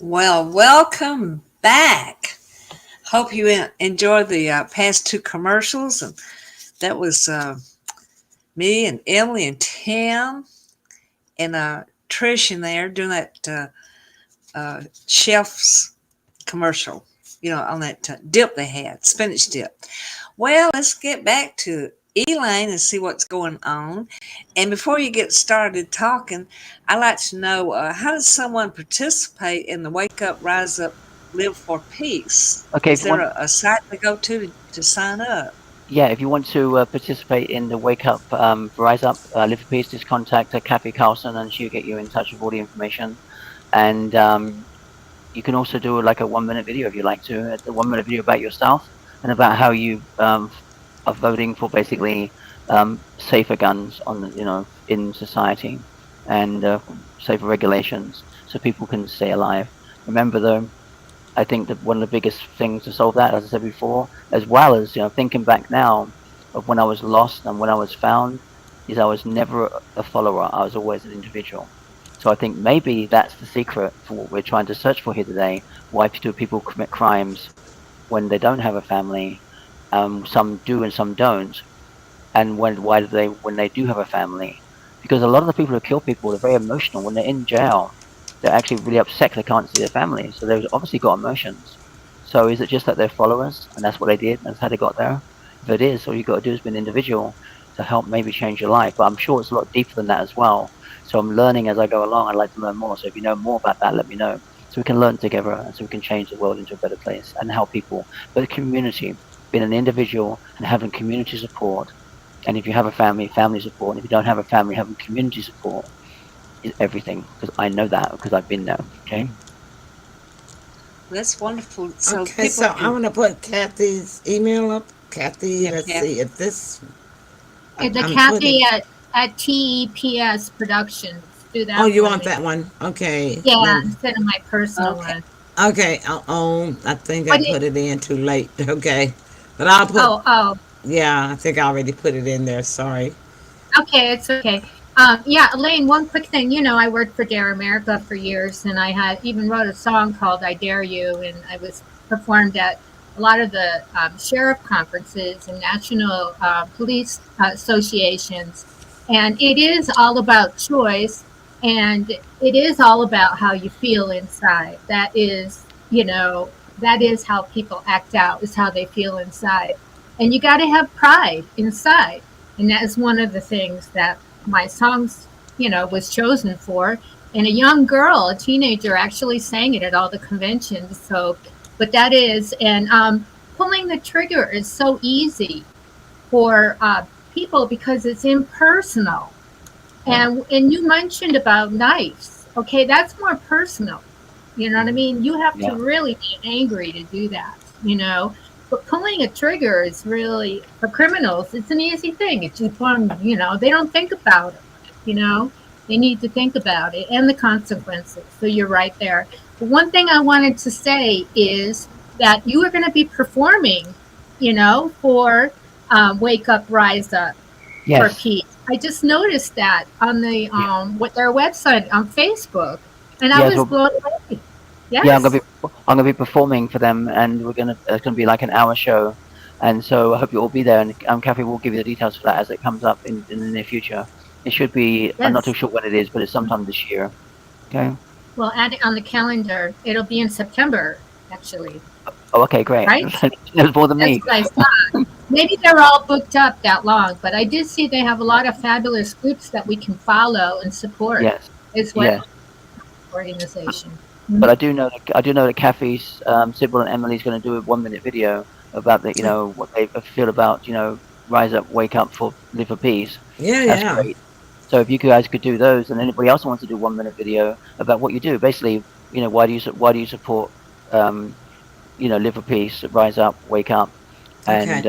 Well, welcome back. Hope you enjoyed the past two commercials. And that was me and Emily and Tim and Trish in there doing that chef's commercial, on that dip they had, spinach dip. Well, let's get back to Elaine and see what's going on. And before you get started talking, I'd like to know, how does someone participate in the Wake Up, Rise Up, Live for Peace? Okay, Is there a site to go to sign up? Yeah, if you want to participate in the Wake Up, Rise Up, Live for Peace, just contact Kathy Carlson and she'll get you in touch with all the information. And you can also do like a 1-minute video if you like to, a 1-minute video about yourself and about how you are voting for basically safer guns in society and safer regulations so people can stay alive. Remember though, I think that one of the biggest things to solve that, as I said before, as well as thinking back now of when I was lost and when I was found, is I was never a follower. I was always an individual. So I think maybe that's the secret for what we're trying to search for here today. Why do people commit crimes when they don't have a family? Some do and some don't. And why do they when they do have a family? Because a lot of the people who kill people are very emotional. When they're in jail, they're actually really upset they can't see their family. So they've obviously got emotions. So is it just that they're followers and that's what they did? That's how they got there? If it is, all you got to do is be an individual to help maybe change your life. But I'm sure it's a lot deeper than that as well. So I'm learning as I go along. I'd like to learn more. So if you know more about that, let me know. So we can learn together and so we can change the world into a better place and help people. But the community, being an individual and having community support. And if you have a family, family support. And if you don't have a family, having community support is everything. Because I know that because I've been there. Okay. That's wonderful. So Okay, so I'm going to put Kathy's email up. Kathy, let's see if this... The Kathy at TEPS Productions. Do that. Oh, you for want me. that one? Okay. Yeah, instead of my personal one. Okay. I think I put it in too late. Okay. But I'll put... Oh. Yeah, I think I already put it in there. Sorry. Okay, it's okay. Yeah, Elaine, one quick thing. I worked for Dare America for years, and I had even wrote a song called I Dare You, and I was performed at a lot of the sheriff conferences and national police associations. And it is all about choice, and it is all about how you feel inside. That is, that is how people act out, is how they feel inside. And you got to have pride inside. And that is one of the things that my songs, was chosen for. And a young girl, a teenager, actually sang it at all the conventions. So, but that is, and pulling the trigger is so easy for people because it's impersonal. And you mentioned about knives. Okay, that's more personal. You know what I mean? You have to really be angry to do that, But pulling a trigger is really, for criminals, it's an easy thing. It's just one, they don't think about it, They need to think about it and the consequences. So you're right there. But one thing I wanted to say is that you are going to be performing, for Wake Up, Rise Up for Peace. I just noticed that on the with their website on Facebook, and I was blown away. Yes. Yeah, I'm gonna be performing for them, and it's gonna be like an hour show And so I hope you'll all be there. And Kathy will give you the details for that as it comes up in the near future. It should be, I'm not too Yes. sure when it is, but it's sometime this year. Okay. We'll add it on the calendar. It'll be in September, actually. Oh, okay, great. Right? That's more than That's me. what I saw. Maybe they're all booked up that long, but I did see they have a lot of fabulous groups that we can follow and support Yes. as well. Yes. Organization. But I do know that Kathy's, Sybil and Emily's going to do a 1-minute video about the, what they feel about, rise up, wake up, live for peace. Yeah, That's yeah. great. So if you guys could do those, and anybody else wants to do 1-minute video about what you do, basically, why do you support, live for peace, rise up, wake up, and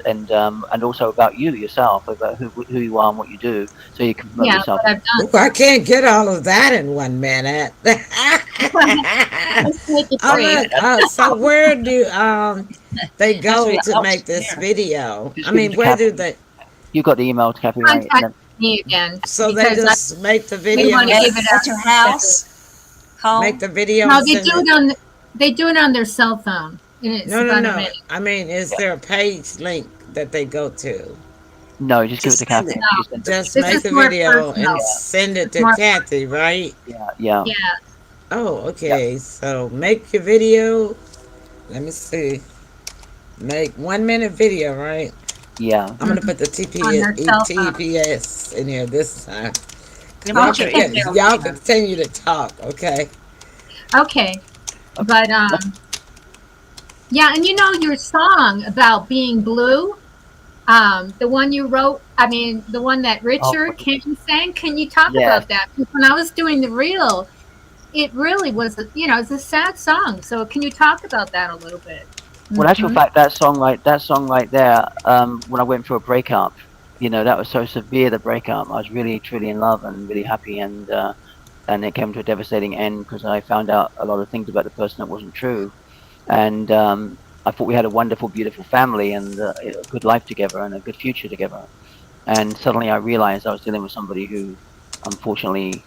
and also about you yourself, about who you are and what you do, so you can promote yourself. What I've done. Look, I can't get all of that in 1 minute. Let's make it great. So where do they go That's to what make this here. video? Just I give mean, it to where Kathy. do they? You got the email to Kathy, right? Contact me again. So they because just make the we video. want to give it At your house, home. Make the video. No, and they send do it on. They do it on their cell phone, and it's No, about a no. minute. I mean, is there a page link that they go to? No, just give it to send Kathy. it. Just This make is the more video personal. and send it to More- Kathy, right? Yeah. Yeah. Oh, okay. So make your video. Let me see. Make 1 minute video, right? Yeah. I'm gonna put the On their cell phone. TPS in here this time. You Y'all, want your email, y'all Tina. continue to talk, okay? Okay. But yeah, and your song about being blue, the one you wrote, the one that Richard King sang, can you talk Yes. about that? Because when I was doing the reel, it really was, it's a sad song. So can you talk about that a little bit? Well, in actual fact, that song right there, when I went through a breakup, that was so severe, the breakup. I was really, truly in love and really happy, and it came to a devastating end because I found out a lot of things about the person that wasn't true. And I thought we had a wonderful, beautiful family and a good life together and a good future together. And suddenly I realized I was dealing with somebody who, unfortunately,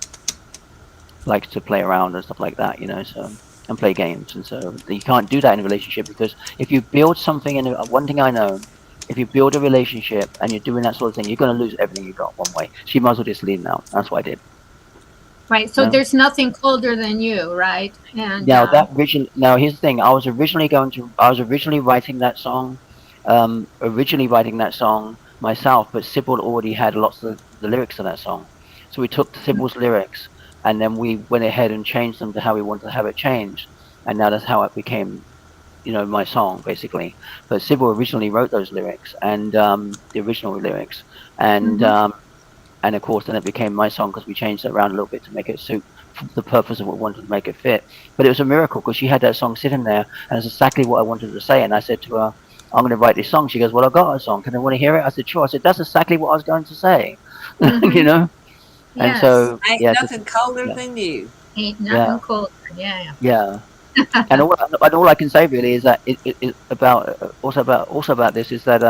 likes to play around and stuff like that, and play games. And so you can't do that in a relationship, because if you build something, one thing I know, if you build a relationship and you're doing that sort of thing, you're going to lose everything you got one way. So you might as well just leave now. That's what I did. Right. So No. there's nothing colder than you, right? And Now here's the thing. I was originally writing that song, myself, but Sybil already had lots of the lyrics of that song. So we took Sybil's lyrics and then we went ahead and changed them to how we wanted to have it changed, and now that's how it became, my song basically. But Sybil originally wrote those lyrics and the original lyrics, and of course then it became my song because we changed it around a little bit to make it suit the purpose of what we wanted to make it fit. But it was a miracle because she had that song sitting there and it's exactly what I wanted to say. And I said to her, I'm going to write this song. She goes, well, I've got a song. Can I want to hear it? I said, sure. I said, that's exactly what I was going to say. And so Ain't nothing colder than you. Ain't nothing colder. Yeah. Yeah. And all I can say really is that it about this is that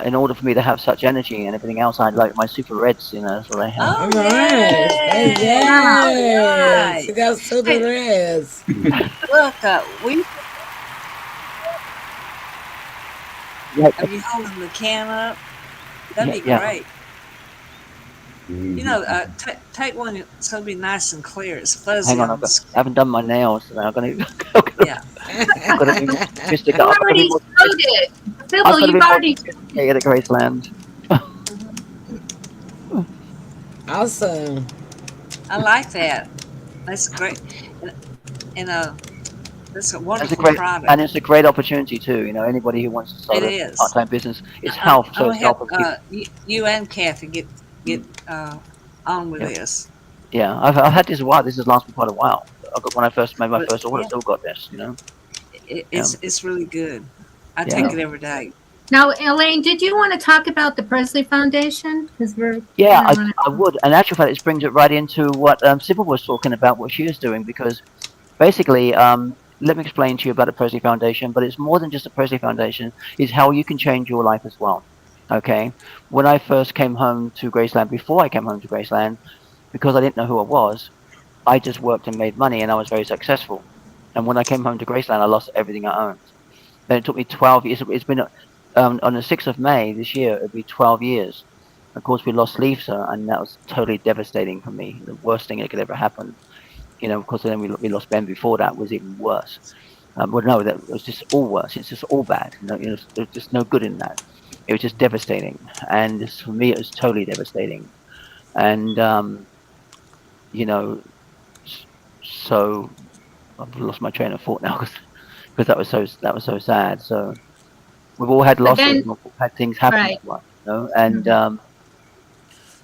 in order for me to have such energy and everything else, I like my super reds, that's what I have. All right. Yes. You got super reds. Look, are you holding the can up? That'd be great. Take one so it'll be nice and clear. It's fuzzy. Hang on, I haven't done my nails. So I'm gonna. Yeah. I've got to be Mr. You already showed it. Sybil, you've already. Yeah, at Graceland. Awesome. I like that. That's great. And that's a wonderful product. And it's a great opportunity too. Anybody who wants to start a part-time business, it's health. So it's help help. You and Kathy get on with this. Yeah, I've had this a while. This has lasted quite a while. When I first made my first order, I still got this. It's really good. I take it every day. Now, Elaine, did you want to talk about the Presley Foundation? Because I would. And actually, fact, it brings it right into what Sybil was talking about, what she was doing, because basically, let me explain to you about the Presley Foundation. But it's more than just the Presley Foundation. It's how you can change your life as well. Okay. When I first came home to Graceland, before I came home to Graceland, because I didn't know who I was, I just worked and made money, and I was very successful. And when I came home to Graceland, I lost everything I owned. Then it took me 12 years. It's been on the 6th of May this year. It'll be 12 years. Of course, we lost Lisa, and that was totally devastating for me. The worst thing that could ever happen. Of course, then we lost Ben before that, was even worse. Well, no, that was just all worse. It's just all bad. There's just no good in that. It was just devastating, and for me, it was totally devastating. And so I've lost my train of thought now because that was so sad. So we've all had losses, then, and we've all had things happen right. to us, and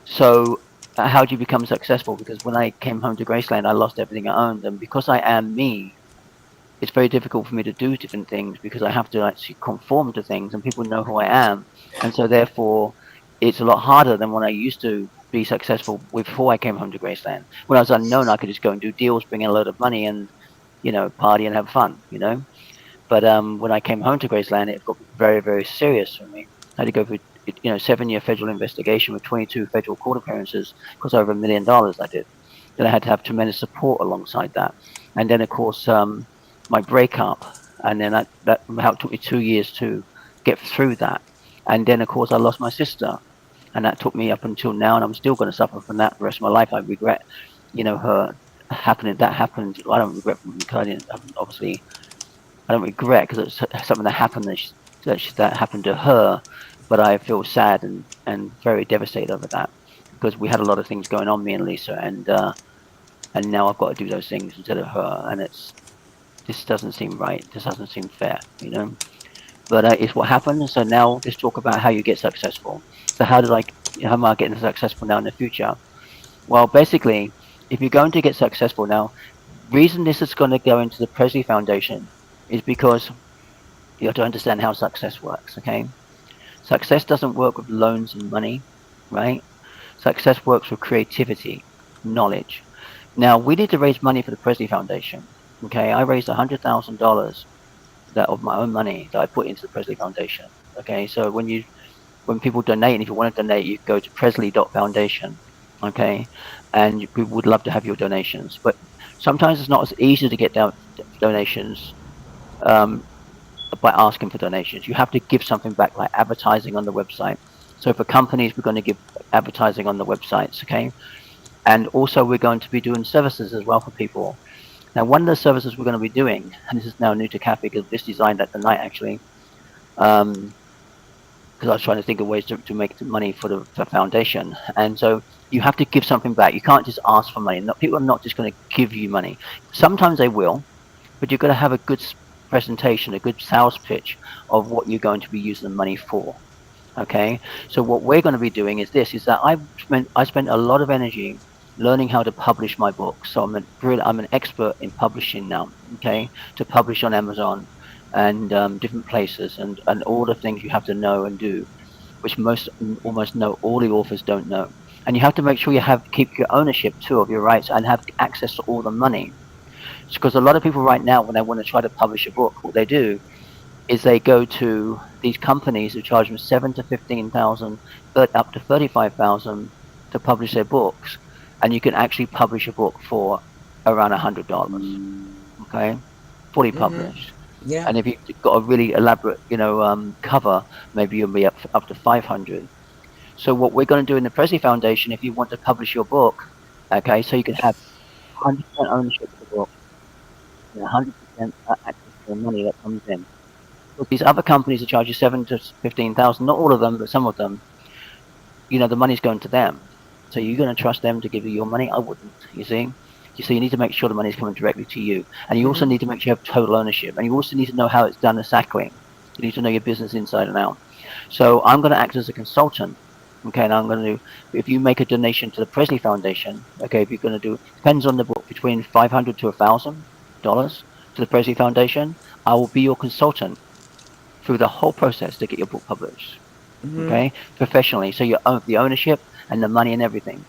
so how do you become successful? Because when I came home to Graceland, I lost everything I owned, and because I am me, it's very difficult for me to do different things because I have to actually conform to things, and people know who I am, and so therefore it's a lot harder than when I used to be successful before I came home to Graceland. When I was unknown, I could just go and do deals, bring in a load of money, and party and have fun, But when I came home to Graceland, it got very, very serious for me. I had to go through 7-year federal investigation with 22 federal court appearances, cost over $1 million. I did. Then I had to have tremendous support alongside that, and then of course my breakup, and then that took me 2 years to get through that, and then of course I lost my sister, and that took me up until now, and I'm still going to suffer from that the rest of my life. I regret, her happening. That happened. I don't regret obviously. I don't regret because it's something that happened that happened to her, but I feel sad and very devastated over that because we had a lot of things going on, me and Lisa, and now I've got to do those things instead of her, and this doesn't seem right. This doesn't seem fair, But it's what happened. So now let's talk about how you get successful. So how am I getting successful now in the future? Well, basically, if you're going to get successful now, reason this is going to go into the Presley Foundation is because you have to understand how success works, okay? Success doesn't work with loans and money, right? Success works with creativity, knowledge. Now, we need to raise money for the Presley Foundation, okay? I raised $100,000 of my own money that I put into the Presley Foundation, okay? So when people donate, and if you want to donate, you go to presley.foundation, okay? And we would love to have your donations. But sometimes it's not as easy to get donations by asking for donations. You have to give something back, like advertising on the website. So for companies, we're going to give advertising on the websites, okay? And also we're going to be doing services as well for people. Now, one of the services we're going to be doing, and this is now new to Kathy because this designed that tonight actually, because I was trying to think of ways to make money for the foundation. And so you have to give something back. You can't just ask for money. People are not just going to give you money. Sometimes they will, but you've got to have a good presentation, a good sales pitch of what you're going to be using the money for. Okay, so what we're going to be doing is that I spent a lot of energy learning how to publish my book. So I'm an expert in publishing now. Okay, to publish on Amazon and different places and all the things you have to know and do, which almost all the authors don't know. And you have to make sure you keep your ownership too of your rights and have access to all the money. Because a lot of people right now, when they want to try to publish a book, what they do is they go to these companies who charge them $7,000 to $15,000, but up to $35,000 to publish their books, and you can actually publish a book for around $100. Okay, fully published. Yeah. And if you've got a really elaborate, cover, maybe you'll be up to $500. So what we're going to do in the Presley Foundation, if you want to publish your book, okay, so you can have 100% ownership of the book, 100% access to the money that comes in. These other companies that charge you $7,000 to $15,000, not all of them, but some of them, the money's going to them. So you're going to trust them to give you your money? I wouldn't, you see? So you need to make sure the money's coming directly to you. And you also need to make sure you have total ownership. And you also need to know how it's done exactly. You need to know your business inside and out. So I'm going to act as a consultant. Okay, and I'm going to do, if you make a donation to the Presley Foundation, okay, if you're going to do, depends on the book, between $500 to $1,000 to the Presley Foundation, I will be your consultant through the whole process to get your book published, okay, professionally. So you own the ownership and the money and everything,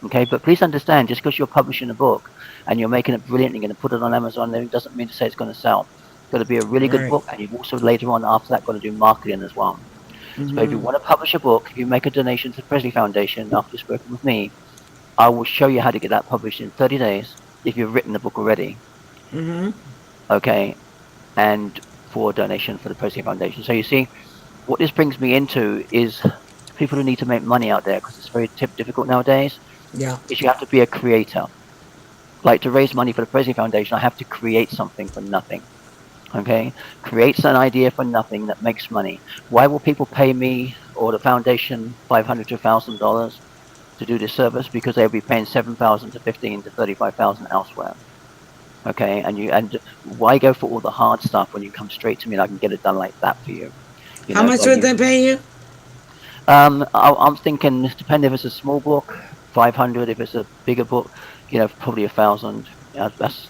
okay. But please understand, just because you're publishing a book and you're making it brilliant, you're going to put it on Amazon, it doesn't mean to say it's going to sell. It's got to be a really good book, and you've also later on after that got to do marketing as well. So if you want to publish a book, if you make a donation to the Presley Foundation after speaking with me, I will show you how to get that published in 30 days if you've written the book already. Okay, and for a donation for the Presley Foundation. So you see, what this brings me into is people who need to make money out there, because it's very difficult nowadays, Yeah. is you have to be a creator. Like, to raise money for the Presley Foundation, I have to create something for nothing. Okay, creates an idea for nothing that makes money. Why will people pay me or the foundation $500 to $1,000 to do this service? Because they'll be paying $7,000 to $15,000 to $35,000 elsewhere. Okay, and why go for all the hard stuff when you come straight to me and I can get it done like that for you? How much would they pay you? I'm thinking, depending if it's a small book, 500. If it's a bigger book, probably 1,000. That's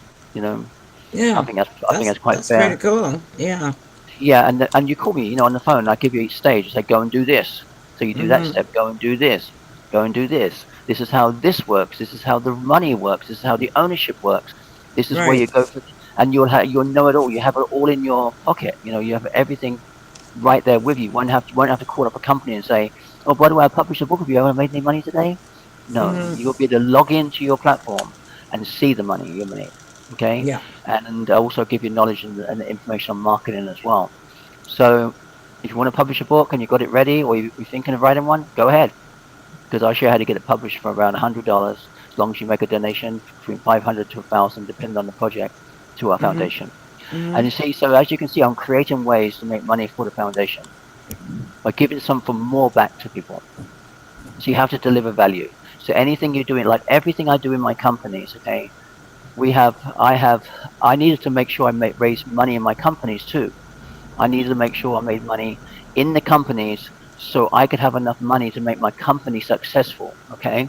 Yeah. I think that's quite that's fair. pretty cool. Yeah. Yeah, and you call me, on the phone. I give you each stage. I say, go and do this. So you do that step. Go and do this. Go and do this. This is how this works. This is how the money works. This is how the ownership works. This is where you go for, and you'll know it all. You have it all in your pocket. You have everything right there with you. You won't have to call up a company and say, oh, by the way, I published a book of you. Haven't made any money today. No, you'll be able to log into your platform and see the money you made. Okay. Yeah. And also give you knowledge and information on marketing as well. So if you want to publish a book and you've got it ready, or you're thinking of writing one, go ahead, because I'll show you how to get it published for around $100, as long as you make a donation between $500 to $1,000, depending on the project, to our foundation. And you see, so as you can see, I'm creating ways to make money for the foundation by giving something more back to people. So you have to deliver value. So anything you're doing, like everything I do in my companies, okay, I needed to make sure I raise money in my companies too. I needed to make sure I made money in the companies so I could have enough money to make my company successful. Okay.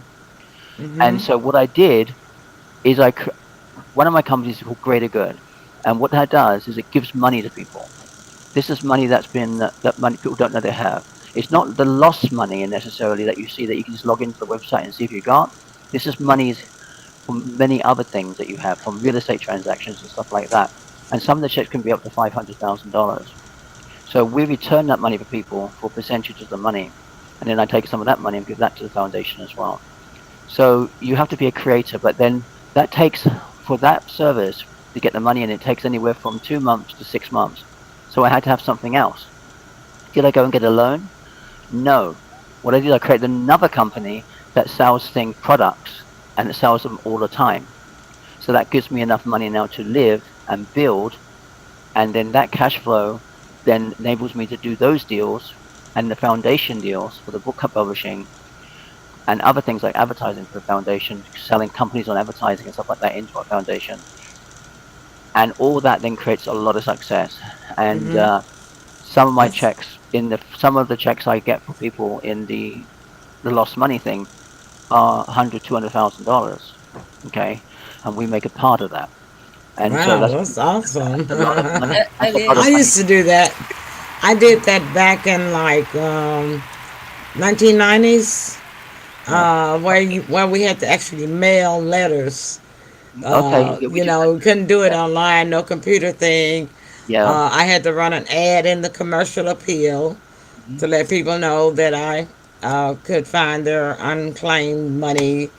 And so what I did is one of my companies is called Greater Good. And what that does is it gives money to people. This is money that money people don't know they have. It's not the lost money necessarily that you see that you can just log into the website and see if you got. This is money from many other things that you have, from real estate transactions and stuff like that. And some of the checks can be up to $500,000. So we return that money for people for a percentage of the money. And then I take some of that money and give that to the foundation as well. So you have to be a creator, but then that takes, for that service to get the money in, it takes anywhere from 2 months to 6 months. So I had to have something else. Did I go and get a loan? No. What I did, I created another company that sells products, and it sells them all the time. So that gives me enough money now to live and build, and then that cash flow then enables me to do those deals and the foundation deals for the book publishing and other things like advertising for the foundation, selling companies on advertising and stuff like that into our foundation. And all that then creates a lot of success. And some of my checks, some of the checks I get for people in the lost money thing are $100,000, $200,000. Okay, and we make a part of that. And wow, so that's awesome. a lot of money. I used to do that. I did that back in like 1990s, where we had to actually mail letters. Okay, we couldn't do it online, no computer thing. Yeah. I had to run an ad in the commercial appeal to let people know that I could find their unclaimed money,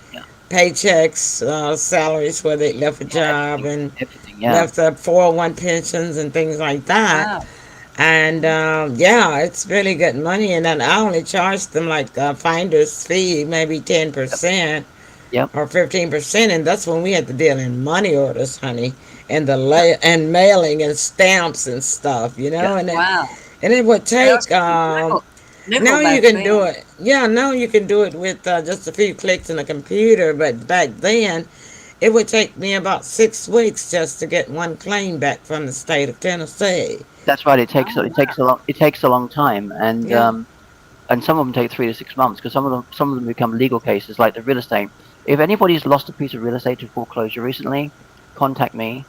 paychecks, salaries where they left a job, and left the 401 pensions and things like that. Wow. And it's really good money. And then I only charged them like a finder's fee, maybe 10%. Or 15%, and that's when we had to deal in money orders, honey, and and mailing and stamps and stuff, and it would take. Now you can do it. Yeah, now you can do it with just a few clicks on a computer. But back then, it would take me about 6 weeks just to get one claim back from the state of Tennessee. That's right. It takes a long time, and some of them take 3 to 6 months, because some of them become legal cases, like the real estate. If anybody's lost a piece of real estate to foreclosure recently, contact me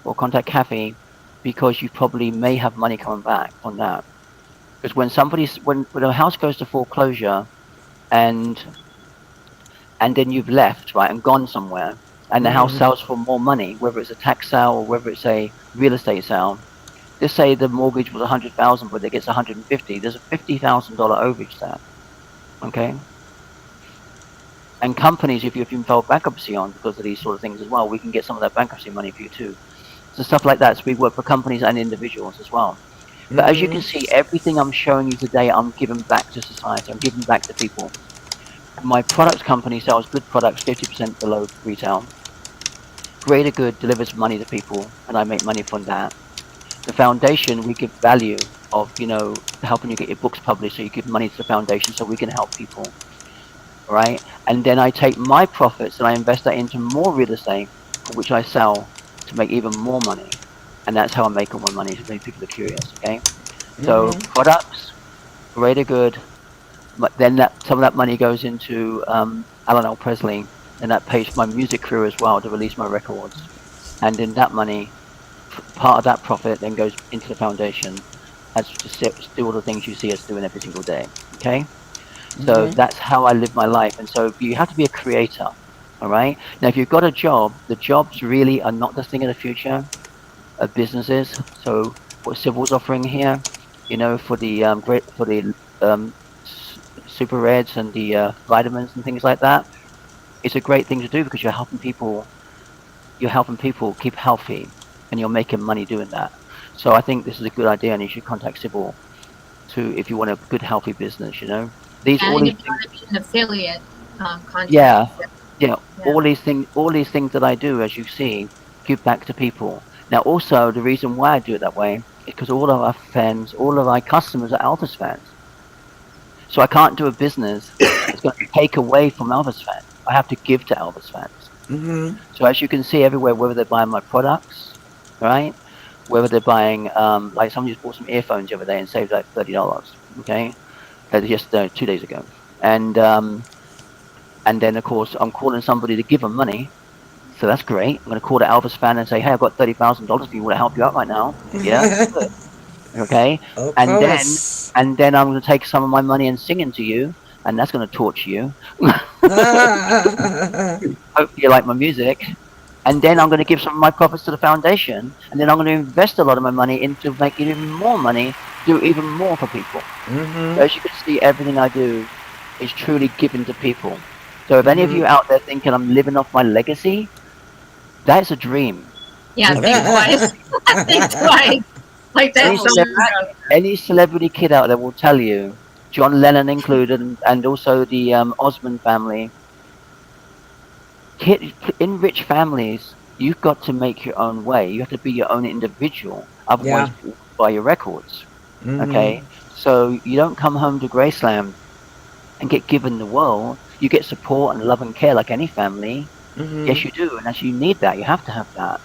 or contact Kathy, because you probably may have money coming back on that. Because when a house goes to foreclosure and then you've left, right, and gone somewhere, and the house sells for more money, whether it's a tax sale or whether it's a real estate sale, let's say the mortgage was $100,000, but it gets $150,000. There's a $50,000 overage there. Okay. And companies, if you've been filed bankruptcy on because of these sort of things as well, we can get some of that bankruptcy money for you too. So stuff like that. So we work for companies and individuals as well. But as you can see, everything I'm showing you today, I'm giving back to society. I'm giving back to people. My products company sells good products 50% below retail. Greater Good delivers money to people, and I make money from that. The foundation, we give value of, helping you get your books published, so you give money to the foundation so we can help people, right? And then I take my profits and I invest that into more real estate, which I sell to make even more money. And that's how I make all my money, to make people are curious, okay? So products, Greater Good, but then some of that money goes into ELAINE Presley, and that pays for my music career as well, to release my records. And then that money, part of that profit then goes into the foundation as to do all the things you see us doing every single day. Okay, so that's how I live my life. And so you have to be a creator. All right. Now, if you've got a job, the jobs really are not the thing of the future of businesses. So what Civil's offering here, for the super reds and the vitamins and things like that, it's a great thing to do because you're helping people keep healthy, and you're making money doing that. So I think this is a good idea, and you should contact Sybil if you want a good, healthy business. These And all if these you want things. to be an affiliate, contact. Yeah, all these things that I do, as you see, give back to people. Now, also the reason why I do it that way is because all of our fans, all of our customers are Elvis fans. So I can't do a business that's going to take away from Elvis fans. I have to give to Elvis fans. So as you can see everywhere, whether they're buying my products, right? Whether they're buying, like somebody just bought some earphones the other day and saved like $30. Okay, just 2 days ago, and then of course I'm calling somebody to give them money, so that's great. I'm going to call the Elvis fan and say, hey, I've got $30,000 for you. Want to help you out right now? Yeah, good. Okay, Of and course. then I'm going to take some of my money and sing into you, and that's going to torture you. Hopefully you like my music. And then I'm going to give some of my profits to the foundation, and then I'm going to invest a lot of my money into making even more money, do even more for people. So as you can see, everything I do is truly given to people. So if any of you out there thinking I'm living off my legacy, that's a dream. Yeah, think twice. Think twice. Like that. Any celebrity kid out there will tell you, John Lennon included, and also the Osmond family. In rich families, you've got to make your own way. You have to be your own individual. Otherwise, people buy your records. Okay? So you don't come home to Graceland and get given the world. You get support and love and care like any family. Yes, you do. And actually, you need that. You have to have that.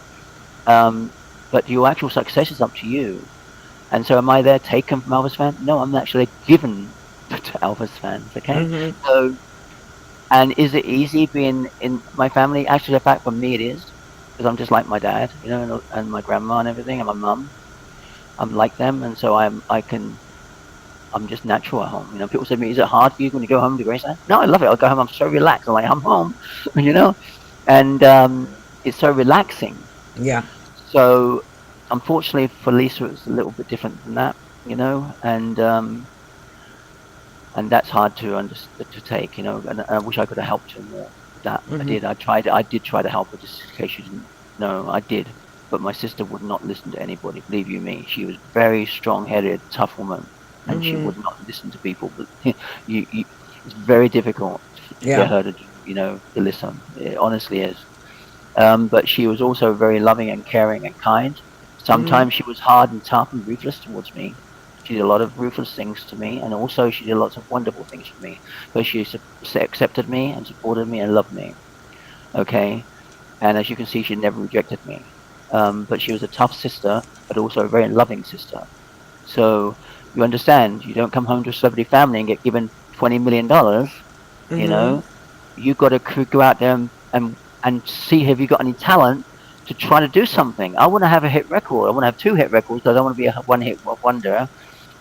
But your actual success is up to you. And so am I there taken from Elvis fans? No, I'm actually given to Elvis fans. Okay? So... And is it easy being in my family? Actually, in fact, for me it is, because I'm just like my dad, and my grandma and everything, and my mum. I'm like them, and so I'm just natural at home. People say to me, "Is it hard for you when you go home to Graceland?" No, I love it. I'll go home. I'm so relaxed. I'm like, I'm home, and it's so relaxing. Yeah. So, unfortunately for Lisa, it's a little bit different than that, and that's hard to take, and I wish I could have helped her more. That I did. I did try to help her, just in case you didn't know. I did, but my sister would not listen to anybody. Believe you me, she was very strong-headed, tough woman, and she would not listen to people. But it's very difficult to get her to, to listen. It honestly is. But she was also very loving and caring and kind. Sometimes she was hard and tough and ruthless towards me. She did a lot of ruthless things to me, and also she did lots of wonderful things for me. But she accepted me and supported me and loved me. Okay? And as you can see, she never rejected me. But she was a tough sister, but also a very loving sister. So you understand, you don't come home to a celebrity family and get given $20 million. You've got to go out there and see if you've got any talent to try to do something. I want to have a hit record. I want to have 2 hit records, because I don't want to be a one-hit wonder.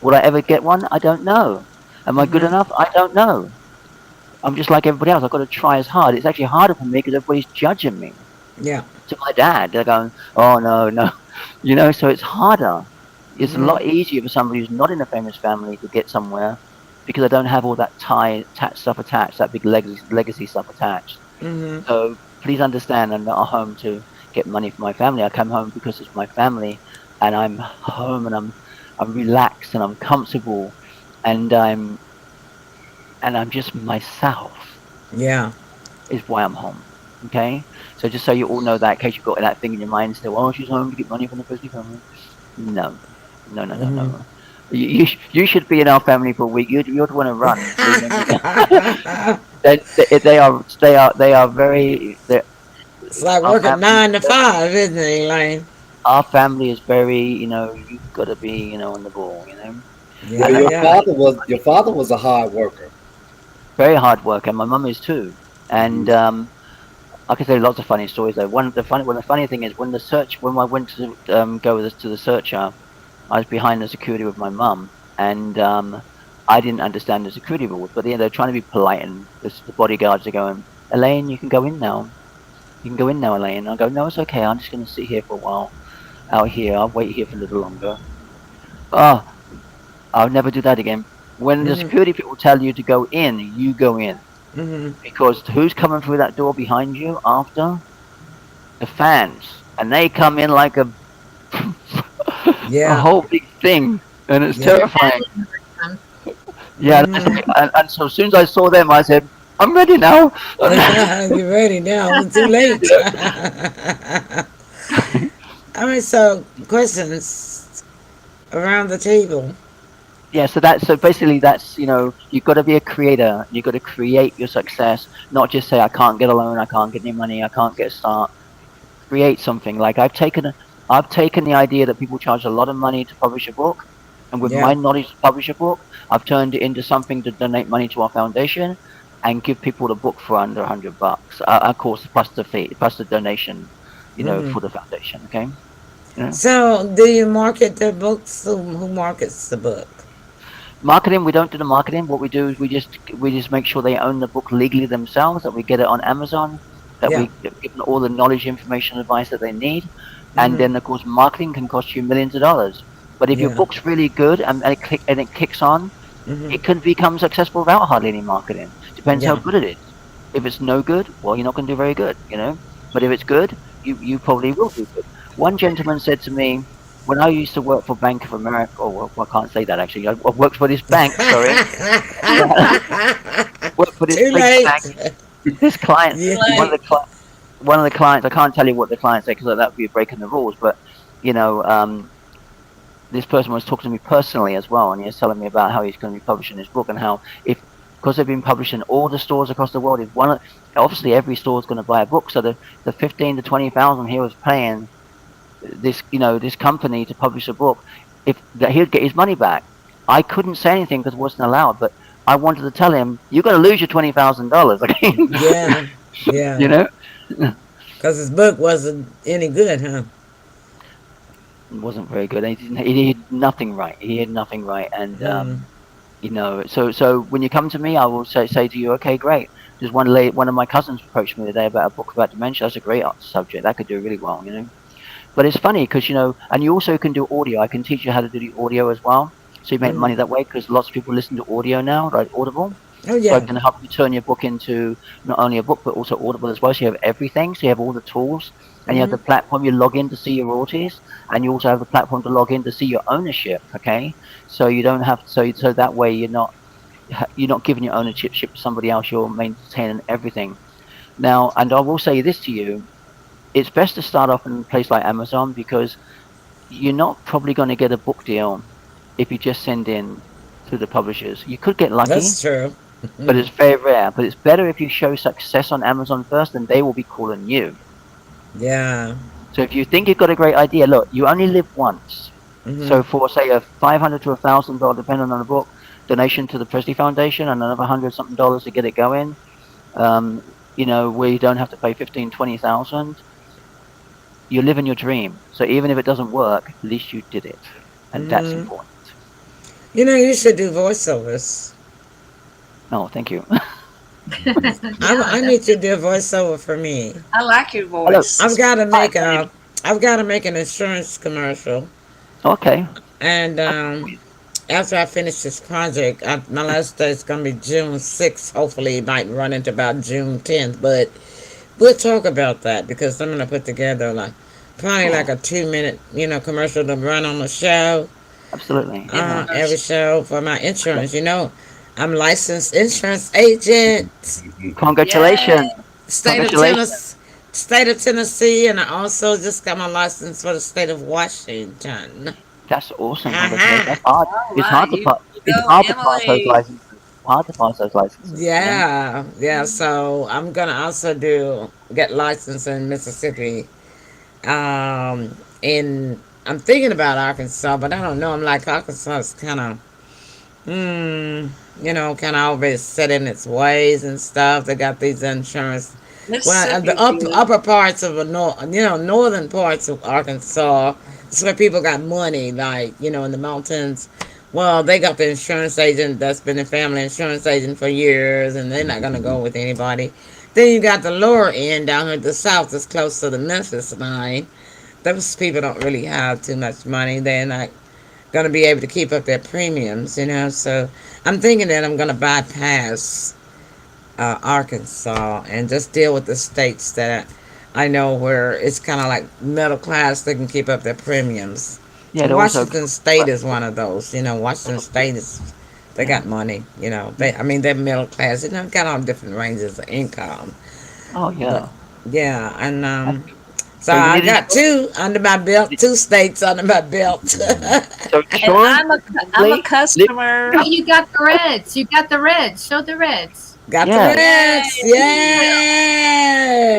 Will I ever get one? I don't know. Am I good enough? I don't know. I'm just like everybody else. I've got to try as hard. It's actually harder for me because everybody's judging me. Yeah. To my dad, they're going, oh, no. So it's harder. It's a lot easier for somebody who's not in a famous family to get somewhere, because I don't have all that stuff attached, that big legacy stuff attached. So please understand, I'm not a home to get money for my family. I come home because it's my family, and I'm home, and I'm relaxed, and I'm comfortable, and I'm just myself. Yeah. Is why I'm home. Okay, so just so you all know that, in case you've got that thing in your mind still, oh, she's home to get money from the Presley family. No, no, no, no, Hmm. no. You should be in our family for a week. You'd want to run. They are very. It's like Our working family, 9 to 5, isn't it, Elaine? our family is very. You've got to be on the ball. Yeah, And Yeah, that's yeah. your father was a hard worker. very hard work, and my mum is too. And Mhm. I can tell you lots of funny stories though. The funny thing is when I went to go to the searcher, I was behind the security with my mum, and I didn't understand the security rules. But they're trying to be polite, and the bodyguards are going, Elaine, you can go in now. You can go in now, Elaine. I go, no, it's okay. I'm just going to sit here for a while out here. I'll wait here for a little longer. Oh, I'll never do that again. When the Hmm. security people tell you to go in, you go in. Hmm. Because who's coming through that door behind you after? The fans. And they come in like a a Yeah. whole big thing. And it's Yeah. Your terrifying. family members come. Yeah, Hmm. and so as soon as I saw them, I said, I'm ready now. You're ready now. It's too late. All right, so questions around the table. Yeah, so basically that's you've got to be a creator. You've got to create your success, not just say I can't get a loan, I can't get any money, I can't get a start. Create something. Like I've taken the idea that people charge a lot of money to publish a book, and with Yeah. my knowledge to publish a book, I've turned it into something to donate money to our foundation and give people the book for under $100. Of course, plus the fee, plus the donation, Hmm. for the foundation. Okay. You know? So, do you market the books? Who markets the book? Marketing, we don't do the marketing. What we do is we just make sure they own the book legally themselves, that we get it on Amazon, that Yeah. we give them all the knowledge, information, advice that they need. And Hmm. then of course marketing can cost you millions of dollars. But if your Yeah. book's really good and it kicks on, Hmm. it can become successful without hardly any marketing. Depends how Yeah. good it is. If it's no good, well, you're not going to do very good. But if it's good, you probably will do good. One gentleman said to me, when I used to work for Bank of America, well, I can't say that actually. I worked for this bank, sorry. Worked for this Too big late. bank. This client, Yeah. one of the one of the clients, I can't tell you what the client said because that would be breaking the rules. But you know, this person was talking to me personally as well, and he was telling me about how he's going to be publishing his book and how if because they've been publishing all the stores across the world, if obviously every store is going to buy a book, so the 15 to 20,000 he was paying this company to publish a book, if that he'd get his money back. I couldn't say anything because it wasn't allowed, but I wanted to tell him, "You're going to lose your $20,000." Okay, Yeah. you Yeah. know. Because his book wasn't any good, huh? It wasn't very good. He did nothing right. He did nothing right, and Hmm. so when you come to me, I will say to you, okay, great. There's one of my cousins approached me today about a book about dementia. That's a great subject. That could do really well. But it's funny because and you also can do audio. I can teach you how to do the audio as well, so you make Hmm. money that way because lots of people listen to audio now, like Audible. Oh, So I yeah. can help you turn your book into not only a book but also Audible as well. So you have everything. So you have all the tools, and you have Hmm. the platform you log in to see your royalties, and you also have the platform to log in to see your ownership. Okay, so you don't have so that way you're not giving your ownership to somebody else. You're maintaining everything. Now, and I will say this to you: it's best to start off in a place like Amazon because you're not probably going to get a book deal if you just send in through the publishers. You could get lucky, That's true. but it's very rare. But it's better if you show success on Amazon first, and they will be calling you. Yeah. So if you think you've got a great idea, look, you only live once. Hmm. So for say a $500 to $1,000, depending on the book, donation to the Presley Foundation, and another $100 something to get it going. Where you don't have to pay 15, 20,000. You're living your dream. So even if it doesn't work, at least you did it, and that's Hmm. important. You should do voiceovers. No, thank you. I Yeah, need you to do a voiceover for me. I like your Hello. voice. I've got to Hi. make a. I've got to make an insurance commercial, Okay. and after I finish this project, my last day is going to be June 6th. Hopefully, it might run into about June 10th, but We'll talk about that because I'm gonna put together like probably like Cool. a 2 minute, commercial to run on the show. Absolutely. Yeah. Every show for my insurance. I'm licensed insurance agent, Yay! Congratulations. state of Congratulations. Tennessee, state of Tennessee, and I also just got my license for the state of Washington. That's awesome. Congratulations. Haha. That's hard. All It's right, hard to you pass. It's go, hard to pass those Emily. licenses. Hard to pass those licenses. Yeah. Yeah, yeah. So I'm gonna also get licensed in Mississippi. And I'm thinking about Arkansas, but I don't know. I'm like Arkansas is kind of, kind of already set in its ways and stuff. They got these insurance. Well, the Mississippi's good. upper parts of the northern parts of Arkansas. It's where people got money, like in the mountains. Well, they got the insurance agent that's been a family insurance agent for years, and they're not gonna go with anybody. Then you got the lower end down here, the south, that's close to the Memphis line. Those people don't really have too much money. They're not going to be able to keep up their premiums. So I'm thinking that I'm going to bypass Arkansas and just deal with the states that I know where it's kind of like middle class. They can keep up their premiums. Yeah. They're also. Washington State is one of those. Washington State is they Yeah. got money. They're middle class. Got all different ranges of income. Oh But yeah. yeah, and so So you I need got two under my belt, two states under my belt. So And insurance. I'm a customer. Oh, you got the reds. You got the reds. Show the reds. Got the Yeah. Reds,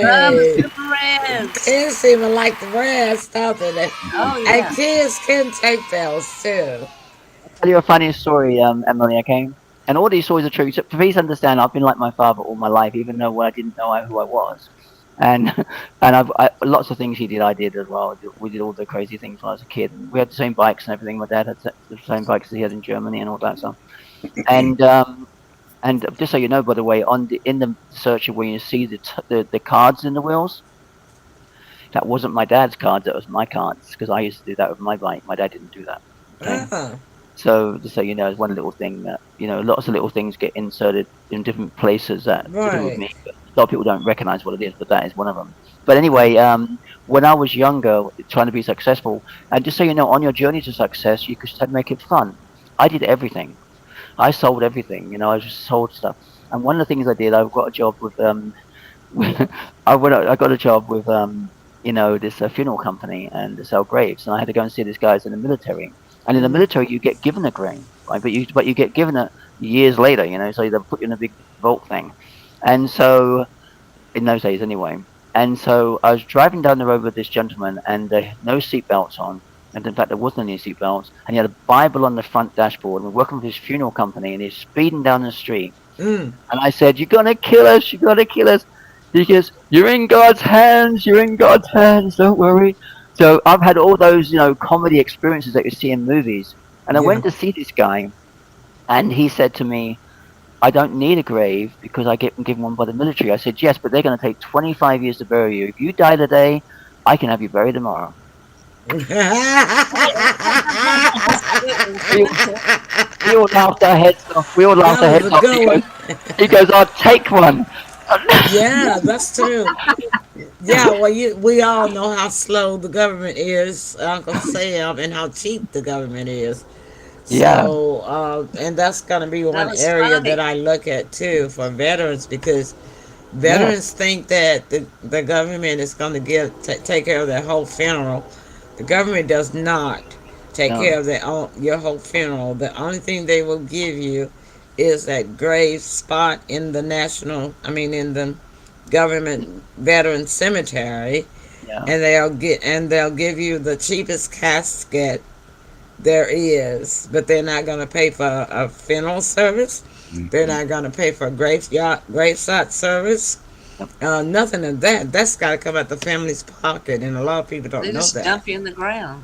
Love yay! the Reds. Kids even like the Reds, don't they? Oh And yeah. kids can take those too. Tell you a funny story, Emily. Okay. And all these stories are true. So please understand, I've been like my father all my life, even though I didn't know who I was. And and lots of things he did, I did as well. We did all the crazy things when I was a kid. We had the same bikes and everything. My dad had the same bikes that he had in Germany and all that stuff. And just so you know, by the way, in the searcher where you see the cards in the wheels, that wasn't my dad's cards. That was my cards because I used to do that with my bike. My dad didn't do that. Okay. Ah, So just so you know, it's one little thing that lots of little things get inserted in different places that to do with right. me. But a lot of people don't recognize what it is, but that is one of them. But anyway, when I was younger, trying to be successful, and just so you know, on your journey to success, you could make it fun. I did everything. I sold everything. I just sold stuff. And one of the things I did, I got a job with I got a job with this funeral company and to sell graves, and I had to go and see these guys in the military. And in the military, you get given a grave, right? But you get given it years later, so they put you in a big vault thing. And so, in those days anyway. And so I was driving down the road with this gentleman, and no seatbelts on. And in fact, there wasn't any seatbelts. And he had a Bible on the front dashboard. And we're working with his funeral company, and he's speeding down the street. Mm. And I said, "You're gonna kill us! You're gonna kill us!" He goes, "You're in God's hands. You're in God's hands. Don't worry." So I've had all those, comedy experiences that you see in movies. And I Yeah. went to see this guy, and he said to me, "I don't need a grave because I get given one by the military." I said, "Yes, but they're going to take 25 years to bury you. If you die today, I can have you buried tomorrow." We, we all laughed our heads off. We all laughed our That heads was a off. good one. He goes, "I'll take one." Yeah, that's true. Yeah, well, we all know how slow the government is, Uncle Sam, and how cheap the government is. Yeah. So, and that's going to be That one was area funny. that I look at too for veterans because veterans think that the government is going to take care of their whole funeral. The government does not take No. care of your whole funeral. The only thing they will give you is that grave spot in the in the government veteran cemetery, Yeah. and they'll give you the cheapest casket there is, but they're not going to pay for a funeral service. They're not going to pay for a graveside service. Nothing of that. That's got to come out the family's pocket, and a lot of people They don't know just that. dump you in the ground.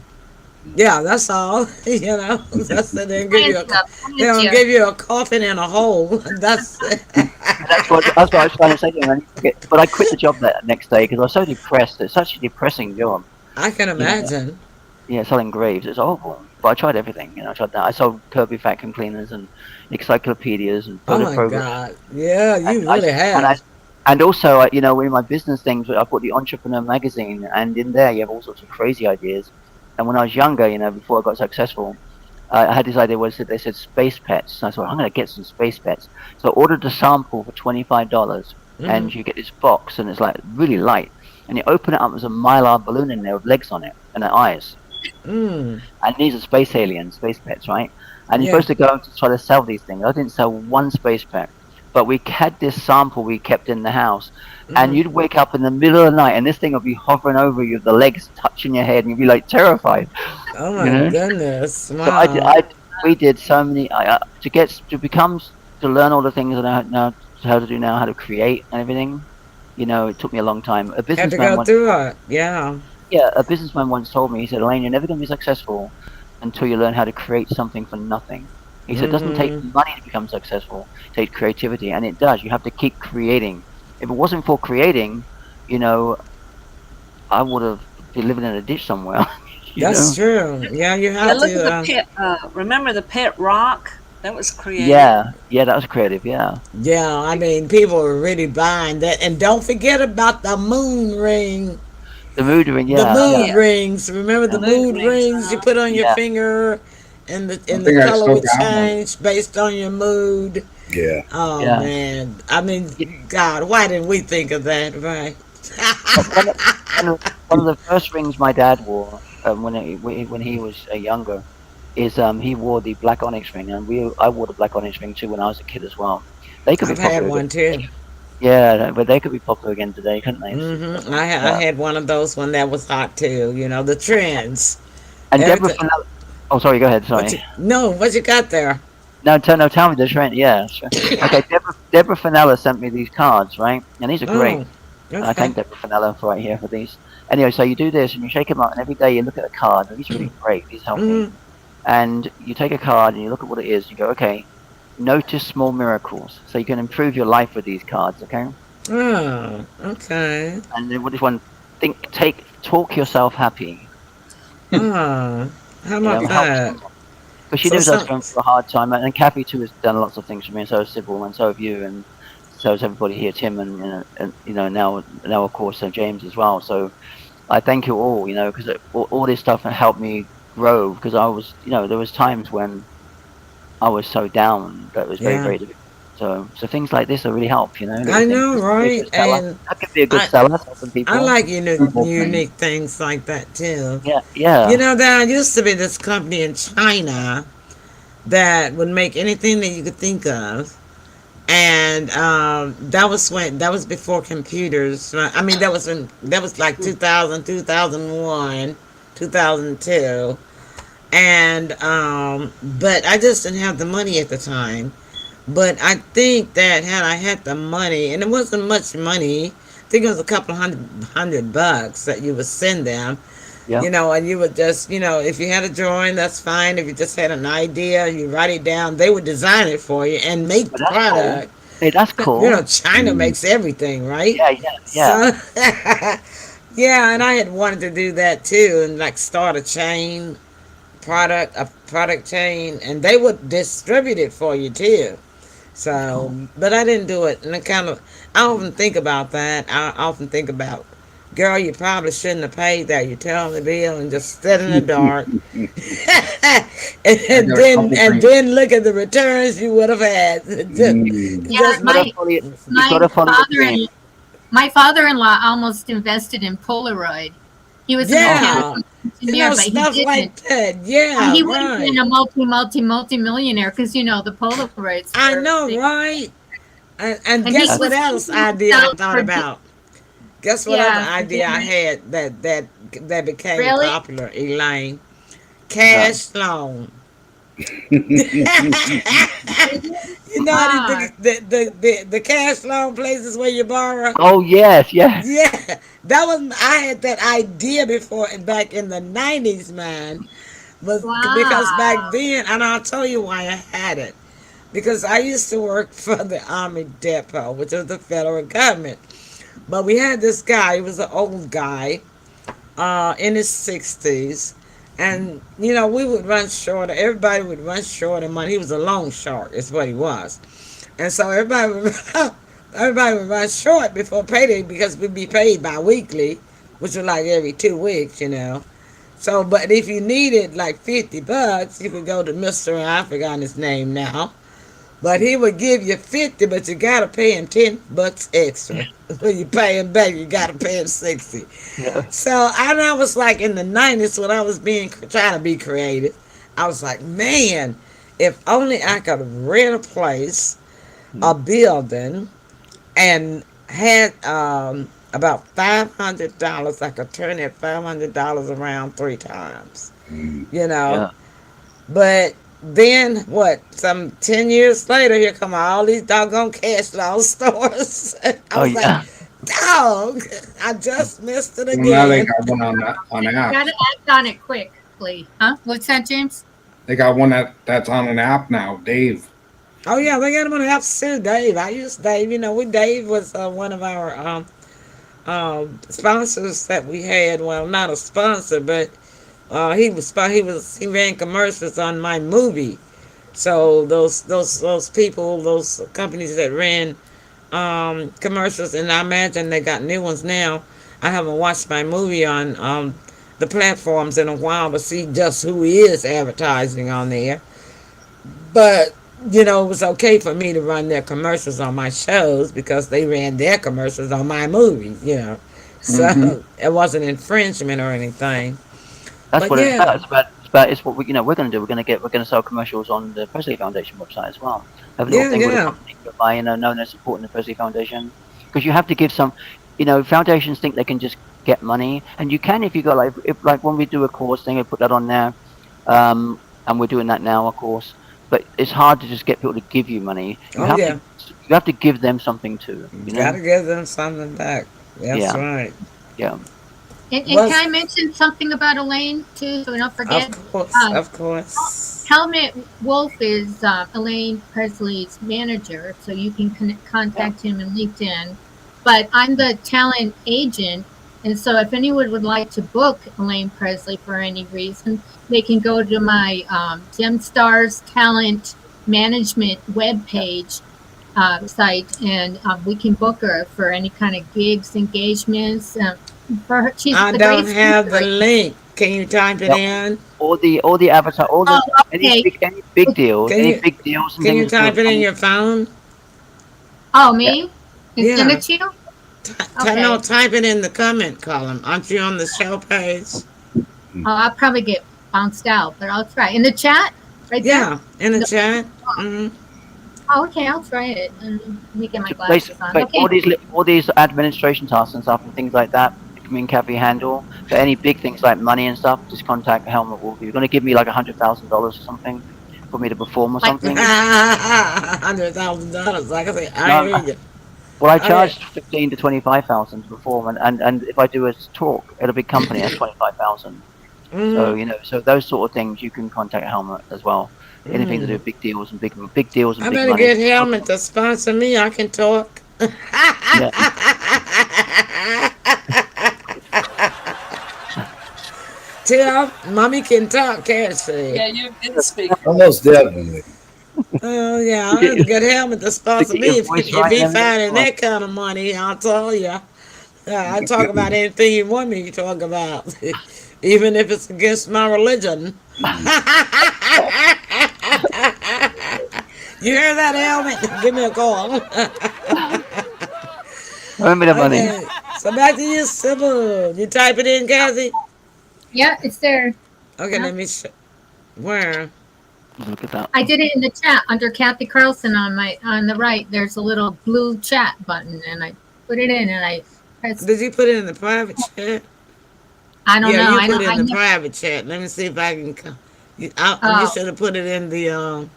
Yeah, that's all. That's they don't give you a, they don't Volunteer. give you a coffin and a hole. That's That's what I was trying to say to him. But I quit the job that next day because I was so depressed. It's such a depressing job. I can imagine. Yeah, selling graves. It's awful. But I tried everything. I tried that. I sold Kirby vacuum cleaners and encyclopedias and Oh photo my programs. God. Yeah, you I, really and have. And also, you know, in my business things, I bought the Entrepreneur magazine, and in there you have all sorts of crazy ideas. And when I was younger, you know, before I got successful, I had this idea was that they said space pets. So I thought I'm going to get some space pets. So I ordered a sample for $25, Mm-hmm. and you get this box, and it's like really light. And you open it up, there's a mylar balloon in there with legs on it and eyes. Mm. And these are space aliens, space pets, right? And you're Yeah. supposed to go to try to sell these things. I didn't sell one space pet, but we had this sample we kept in the house, and Mm-hmm. you'd wake up in the middle of the night, and this thing would be hovering over you, the legs touching your head, and you'd be like terrified, Oh you my know. goodness! So Wow. we did so many to get to become to learn all the things that I know how to do now, how to create and everything. You know, it took me a long time. Had to go through it. Yeah. A businessman once told me, he said, Elaine, you're never going to be successful until you learn how to create something from nothing. He said, it doesn't take Mm-hmm. money to become successful, it takes creativity. And it does. You have to keep creating. If it wasn't for creating, you know, I would have been living in a ditch somewhere, you That's know? true. Yeah, you Yeah, have look at to. the pet. Remember the pet rock? That was creative. Yeah, that was creative, yeah. Yeah, I mean, people are really buying that, and don't forget about the moon ring. The mood ring, The yeah, Oh yeah, mood yeah, rings. Remember the the yeah, mood mood rings. rings you put on your yeah, finger, I and the think I color still would got one. change based on your mood. Yeah. Oh yeah. man, I mean, Yeah. God, why didn't we think of that? Right? One, one of the first rings my dad wore when he was younger is he wore the black onyx ring, and I wore the black onyx ring too when I was a kid as well. They could be I've had popular again. one too. Yeah, but they could be popular again today, couldn't they? Hmm. I had one of those when that was hot too. You know the trends. And Deborah Everything. Fennell. Oh, sorry. Go ahead. What Sorry. you? No, what you got there? No, tell me the trend. Yeah, sure. Okay, Deborah Fennella sent me these cards, right? And these are great. Oh, And I okay. thank Deborah Fennella for right here for these. Anyway, so you do this and you shake them up, and every day you look at a card. And these are really great. These help me. Mm-hmm. And you take a card and you look at what it is. You go, okay, notice small miracles, so you can improve your life with these cards. Okay. Oh, okay. And then what is one? Talk yourself happy. Oh, how You know, about help that? someone. Because she So knows I was some. going through a hard time, and Kathy too has done lots of things for me, and so has Sybil, and so have you, and so has everybody here, Tim, and you know now of course James as well. So I thank you all, you know, because all this stuff helped me grow. Because I was, you know, there was times when I was so down that it was very Yeah, very difficult. So things like this will really help, you know, little I things. know, This could be a right? good seller. And That could be a good I seller helping I people. like Simple things. unique things like that too. Yeah, You yeah, know, there used to be this company in China that would make anything that you could think of, and that was before computers. I mean, that was like 2000, 2001, 2002, and but I just didn't have the money at the time. But I think that had I had the money, and it wasn't much money, I think it was a couple hundred bucks that you would send them, yeah. you know, and you would just, you know, if you had a drawing, that's fine. If you just had an idea, you write it down. They would design it for you and make But the that's cool. product. Hey, that's You know, cool. China makes everything, right? Yeah, yeah, yeah. So, yeah, and I had wanted to do that too, and like start a product chain, and they would distribute it for you too. That's cool. So, but I didn't do it, and I often think about that. I often think about, girl, you probably shouldn't have paid that utility bill and just sit in the dark, I got a couple and things. then look at the returns you would have had. Mm. Yeah, Just make, You gotta follow your dream. my father-in-law almost invested in Polaroid. He was a yeah, mechanical you engineer, know, but he stuff like didn't. that. And Yeah, he would have right. been a multi-millionaire because you know the Polaroids I were know, big. right? And And he guess That's what was else teaching idea I himself thought for about? Guess what other yeah, idea I had that became really. popular, Elaine? that. Cash loan. You know Ah, the cash loan places where you borrow. Oh yes, yes. Yeah, that was I had that idea before back in the '90s, man. But because back wow. then, and I'll tell you why I had it. Because I used to work for the Army Depot, which is the federal government. But we had this guy. He was an old guy, in his 60s, and you know we would run short. Everybody would run short of money. He was a loan shark, is what he was, and so everybody would everybody would run short before payday because we'd be paid bi-weekly, which was like every 2 weeks, you know. So, but if you needed like $50, you could go to Mister, I forgot his name now, but he would give you 50, but you gotta pay him $10 extra. When you pay him back, you gotta pay him 60. Yeah. So I was like in the 90s when I was being trying to be creative. I was like, man, if only I could rent a place, a building, and had about $500. I could turn that $500 around 3 times, you know. Yeah. But then what? Some 10 years later, here come all these doggone cash law stores. I Oh was like, yeah. dog, I just missed it Well, now they again. got one on Gotta apps. act on it quickly, huh? What's that, James? They got one that's on an app now, Dave. Oh yeah, they got him on the apps too, Dave. I used Dave. You know, we Dave was one of our sponsors that we had. Well, not a sponsor, but he ran commercials on my movie. So those people, those companies that ran commercials, and I imagine they got new ones now. I haven't watched my movie on the platforms in a while to see just who is advertising on there. But you know, it was okay for me to run their commercials on my shows because they ran their commercials on my movie. You know, Hmm. so it wasn't infringement or anything. That's But what it's about. yeah, It's what we're going to do. We're going to sell commercials on the Presley Foundation website as well. Have a little yeah, thing with a yeah. company whereby known they're supporting the Presley Foundation, because you have to give some. Foundations think they can just get money, and you can if you got like when we do a course thing, we put that on there, and we're doing that now, of course. But it's hard to just get people to give you money. You Oh have to yeah. you have to give them something too. Gotta give them something back. That's Yeah, right. yeah. And Was can I mention something about Elaine too, so we don't of forget? course, Um, of course. Helmut Wolf is Elaine Presley's manager, so you can contact him in LinkedIn. But I'm the talent agent, and so if anyone would like to book Elaine Presley for any reason, they can go to my Gemstars Talent Management webpage site, and we can book her for any kind of gigs, engagements. For her, she's I a great don't have speaker. the link. Can you type it Yep. in? All the avatar, all Oh, the okay. any big deals, Can you and can you things for type it in money. your phone? Oh, Yeah, me? And send Yeah. it to you? No, Okay. type it in the comment column. Aren't you on the show page? I'll probably get bounced out, but I'll try. In the chat, right there. Yeah, in the No. chat. Hmm. Oh, okay. I'll try it. Let me get my so glasses on. all Okay. these administration tasks and stuff and things like that. Me and Kathy handle. But any big things like money and stuff, just contact Helmut Wolf. You're going to give me like $100,000 or something for me to perform or Like something. $100,000. Like I say, I No, hear you. well, I Okay. charged 15 to 25,000 to perform, and if I do a talk at a big company, that's 25,000. So Hmm. so those sort of things you can contact Helmut as well. Anything to do Hmm. with big deals and I big better money. get Helmet to sponsor me. I can talk. Yeah, Tell mommy can talk, can't she? Yeah, you're a good speaker. Almost definitely. Oh yeah, to I get have to get Helmet to to sponsor get your me voice if right and he everything. finding Come on. that kind of money. I'll tell you. I talk about anything you want me to talk about, even if it's against my religion. You hear that, Helmet? Give me a call. Remember the money. Okay, so back to you, Sybil. You type it in, Kathy. Yeah, it's there. Okay, Yeah. let me. Where? Look at that. I did it in the chat under Kathy Carlson on the right. There's a little blue chat button, and I put it in, and I pressed. Did you put it in the private chat? I don't Yeah, know. you I put don't. it I in the never. private chat. Let me see if I can. You Oh, should have put it in the.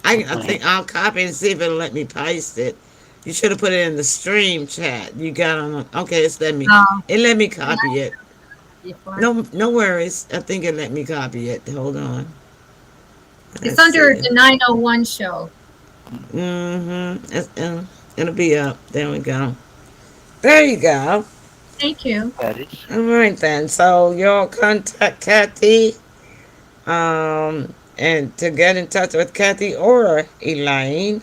I think I'll copy and see if it'll let me paste it. You should have put it in the stream chat. You got on. Okay, it's let me. oh, It let me yeah, copy it. before. No, no worries. I think it let me copy it. Hold on. It's Let's under see. the 901 show. It'll be up. There we go. There you go. Thank you. There it is. All right then. So you'll contact Kathy, and to get in touch with Kathy or Elaine,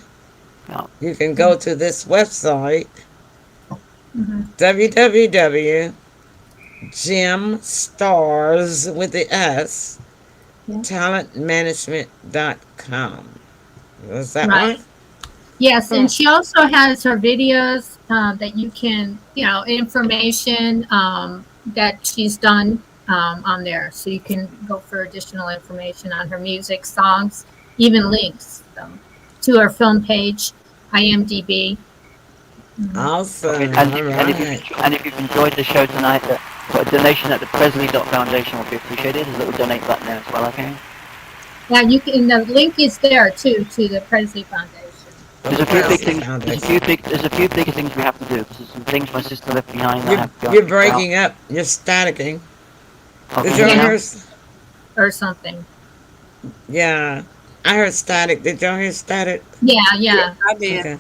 Yeah. you can go to this website, Mhm. www.gemstars with the S Yeah. talentmanagement.com. Was that Right. one? Yes, Huh. and she also has her videos that you can, information that she's done on there. So you can go for additional information on her music, songs, even links to her film page, IMDb. Awesome. Okay, All right. and if you've enjoyed the show tonight, a donation at the Presley Foundation will be appreciated. There's a little donate button there as well. Okay. Yeah, you can. The link is there too to the Presley Foundation. There's a few big things. There's a few bigger things we have to do because there's some things my sister left behind that I have to go You're figure out. breaking up. You're staticking. Okay, Did you hear? Or something. Yeah, I heard static. Did y'all hear static? Yeah, yeah. I did. Okay.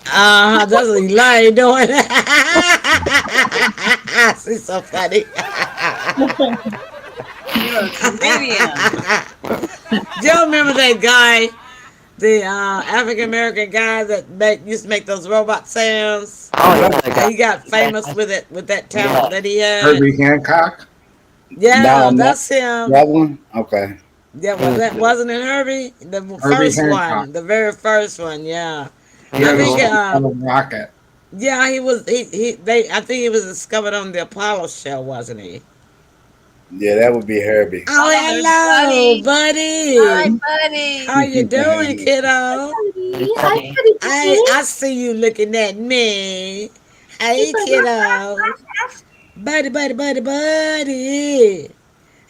That's what Elaine doing. She's so funny. You're a comedian. Do you remember that guy, the African American guy that used to make those robot sounds? Oh yeah, And he got famous with it, with that talent that he had. Herbie Hancock. Yeah, No, that's him. that one. Okay. Yeah, well, that wasn't it, Herbie. The Herbie first Hancock. one, the very first one. Yeah, He I had think. a rocket. Yeah, he was. I think he was discovered on the Apollo show, wasn't he? Yeah, that would be Herbie. Oh, hello, buddy. Hi, buddy. How you doing, kiddo? I see you looking at me. Hey, kiddo. Buddy.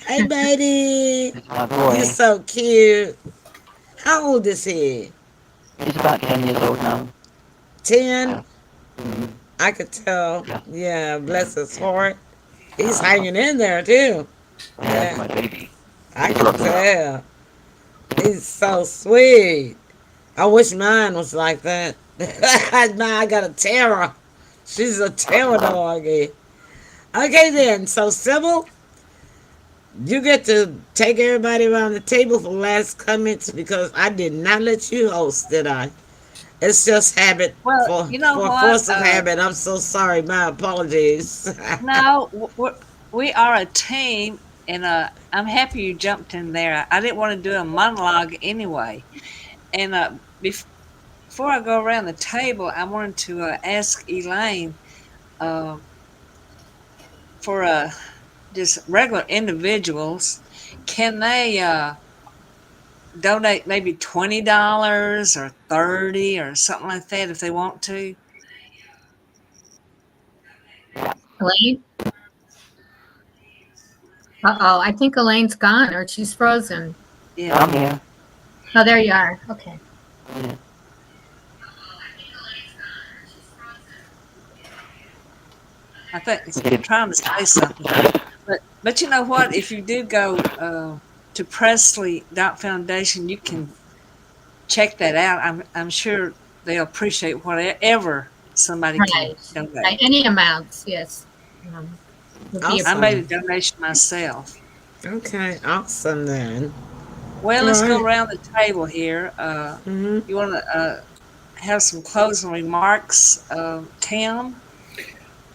Hey, buddy. my boy. You're so cute. How old is he? He's about 10 years old now. 10? I could tell. Yeah, bless his heart. He's hanging in there, too. Yeah, my baby. I can tell. He's so sweet. I wish mine was like that. I got a terror. She's a terror doggy. Okay then, so Sybil, you get to take everybody around the table for last comments because I did not let you host, did I? It's just habit. Well, you know for what? force of habit. I'm so sorry. My apologies. No, we are a team, and I'm happy you jumped in there. I didn't want to do a monologue anyway. And before I go around the table, I wanted to ask Elaine for just regular individuals, can they donate maybe $20 or $30 or something like that if they want to? Elaine? Uh-oh, I think Elaine's gone or she's frozen. Yeah. I'm here. Oh, there you are. Okay. Yeah. I think it's trying to say something. But you know what? If you do go to Presley Foundation, you can check that out. I'm sure they'll appreciate whatever somebody can donate. Right. Any amounts, yes. I made a donation myself. Okay, awesome then. Well, let's go Alright. around the table here. You want to have some closing remarks, Tim?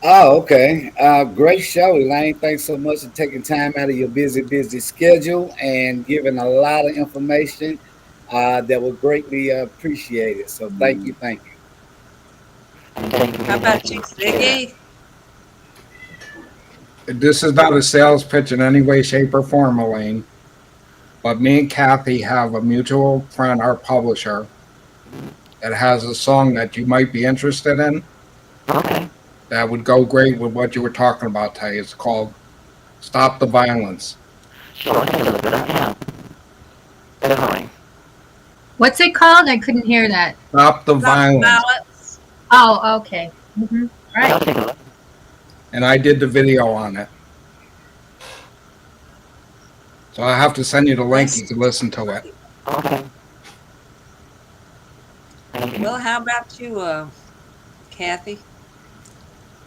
Oh, okay. Great show, Elaine. Thanks so much for taking time out of your busy schedule and giving a lot of information that was greatly appreciated. So thank you. How about you, Ziggy? This is not a sales pitch in any way, shape, or form, Elaine. But me and Kathy have a mutual friend, our publisher, that has a song that you might be interested in. Okay. That would go great with what you were talking about today. It's called Stop the Violence. Sure, I think a little bit of yeah. Definitely. What's it called? I couldn't hear that. Stop the Violence. Oh, okay. Mm-hmm. I'll Right. take a look. And I did the video on it. So I have to send you the link. You can listen to it. Okay. Well, how about you, Kathy?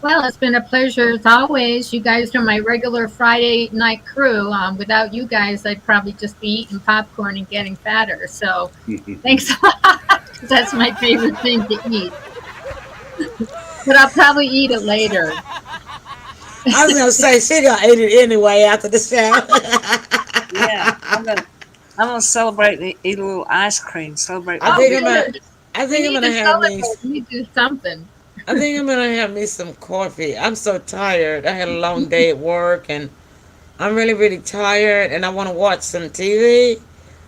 Well, it's been a pleasure as always. You guys are my regular Friday night crew. Without you guys, I'd probably just be eating popcorn and getting fatter. So thanks a lot, 'cause that's my favorite thing to eat. But I'll probably eat it later. I was gonna say she gonna eat it anyway after the show. Yeah, I'm gonna celebrate and eat a little ice cream. Celebrate I my Oh, think I'm victory. gonna. good. I We think I'm need gonna to have me. celebrate. We need to do something. I think I'm gonna have me some coffee. I'm so tired. I had a long day at work, and I'm really, really tired, and I want to watch some TV.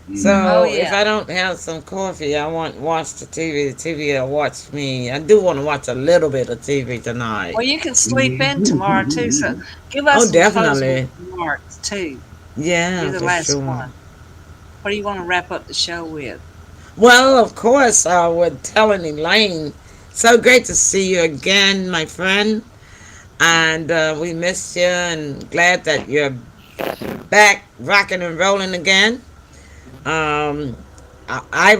Oh So if yeah. I don't have some coffee, I want to watch the TV. The TV will watch me. I do want to watch a little bit of TV tonight. Well, you can sleep in tomorrow too. So give Oh, us some closing definitely. remarks too. You're Yeah, the for last sure. one. What do you want to wrap up the show with? Well, of course, with telling Elaine, so great to see you again, my friend. And we missed you, and glad that you're back rocking and rolling again. Um, I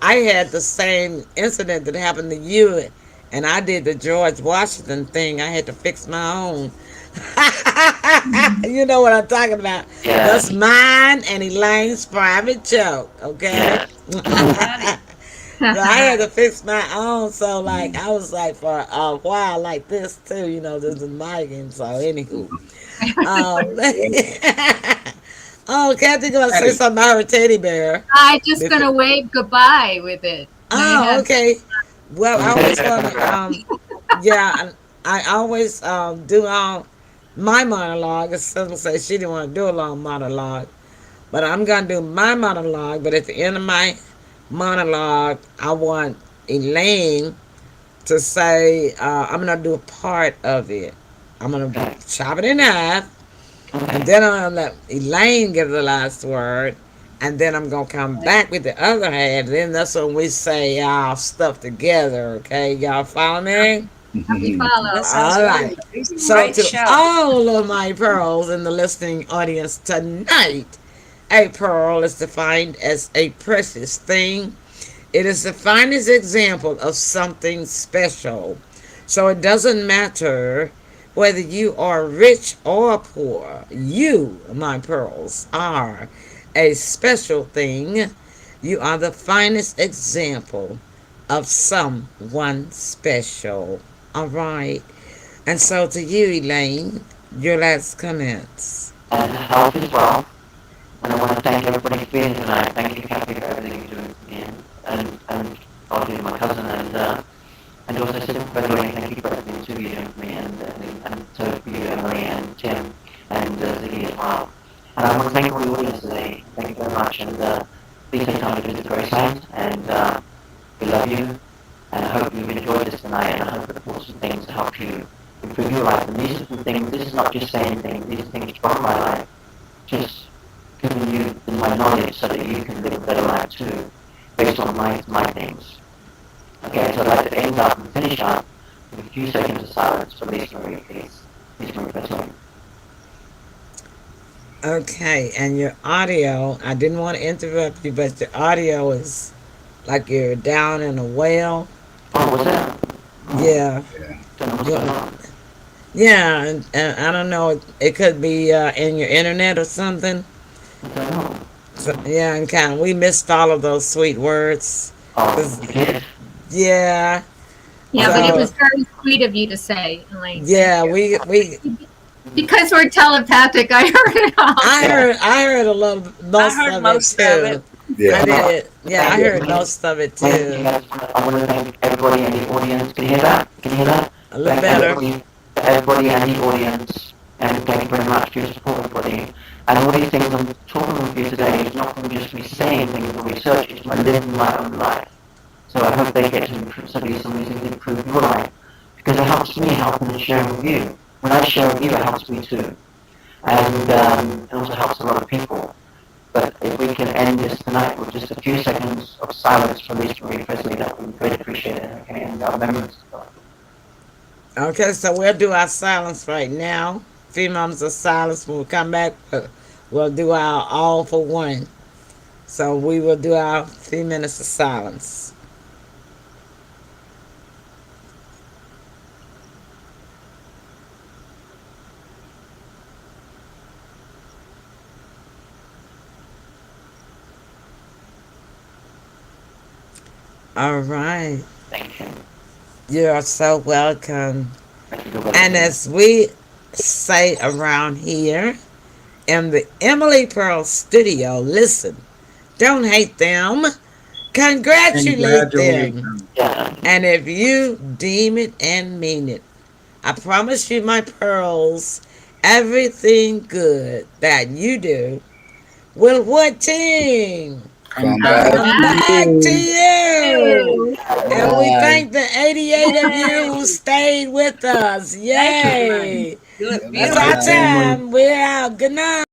had the same incident that happened to you, and I did the George Washington thing. I had to fix my own. You know what I'm talking about. Yeah, That's mine and Elaine's private joke, okay? yeah. All righty. So I had to fix my own. So like I was like for a while like this too, this is Megan. So anywho, um, oh, Kathy gonna say something about her teddy bear. I just Before. gonna wave goodbye with it. I Oh, had okay. Well, I always wanna yeah, I always do all my monologue. As someone say she didn't want to do a long monologue, but I'm gonna do my monologue. But at the end of my monologue, I want Elaine to say, I'm gonna do a part of it. I'm gonna chop it in half, and then I'm gonna let Elaine give the last word, and then I'm gonna come back with the other half. Then that's when we say our stuff together. Okay, y'all follow me? happy That follow. sounds All right. wonderful. It's a So great to show. all of my pearls in the listening audience tonight, a pearl is defined as a precious thing. It is the finest example of something special. So it doesn't matter whether you are rich or poor. You, my pearls, are a special thing. You are the finest example of someone special. All right. And so to you, Elaine, your last comments. And health as well. And I want to thank everybody for being tonight. Thank you, Kathy, for everything you're doing for me and obviously my cousin and also Sid, by the way, thank you for everything to you for me and so for you, Emily and Tim and Ziggy as well. And I want to thank all the audience today. Thank you very much. And please take time to visit Graceland. And we love you. And I hope you've enjoyed this tonight. And I hope it brought some things to help you improve your life. And these are some things. This is not just saying things. These are things from my life. Just giving you my knowledge so that you can live a better life too, based on my things. Okay, so I'd like to end up and finish up with a few seconds of silence for Lisa Marie, please. Lisa Marie Presley. Okay, and your audio, I didn't want to interrupt you, but your audio is like you're down in a well. Oh, was that? Oh, Yeah. don't know what's You- going on. Yeah, and I don't know, it could be in your internet or something. I don't know. So, yeah, and kind of, we missed all of those sweet words. Oh, you did? Yeah. Yeah, but it So, was very sweet of you to say, Elaine. yeah, Thank we you. Because we're telepathic, I heard it all. I heard a little I most heard of it most of too. it. I Yeah. did. Yeah, I Thank heard you. most of it Thank you too. guys. I want to thank everybody in the audience. Can you hear that? Can you hear that? A little Thank better. everybody in the audience. And thank you very much for your support, everybody. And all these things I'm talking with you today is not from just me saying things or research, it's my living my own life. So I hope they get to improve some of these things improve your life. Because it helps me helping and sharing with you. When I share with you, it helps me too. And it also helps a lot of people. But if we can end this tonight with just a few seconds of silence for Lisa Marie Presley, that would be great appreciated. Okay, and our memories. Okay, so we'll do our silence right now. 3 moments of silence. When we come back, we'll do our all for one. So we will do our 3 minutes of silence. All right. Thank you. You are so welcome. Thank you. And as we say around here in the Emily Pearl studio, listen, don't hate them, congratulate them. Congratulations. Yeah. And if you deem it and mean it, I promise you, my pearls, everything good that you do will what ting? Come Come back back to Come to back you. to you. you. And we Right. thank the 88 of you who stayed with us. Thank you, Elaine. Yay. Good, Good It's night, our beautiful. Right. family. time. We're out. Good night.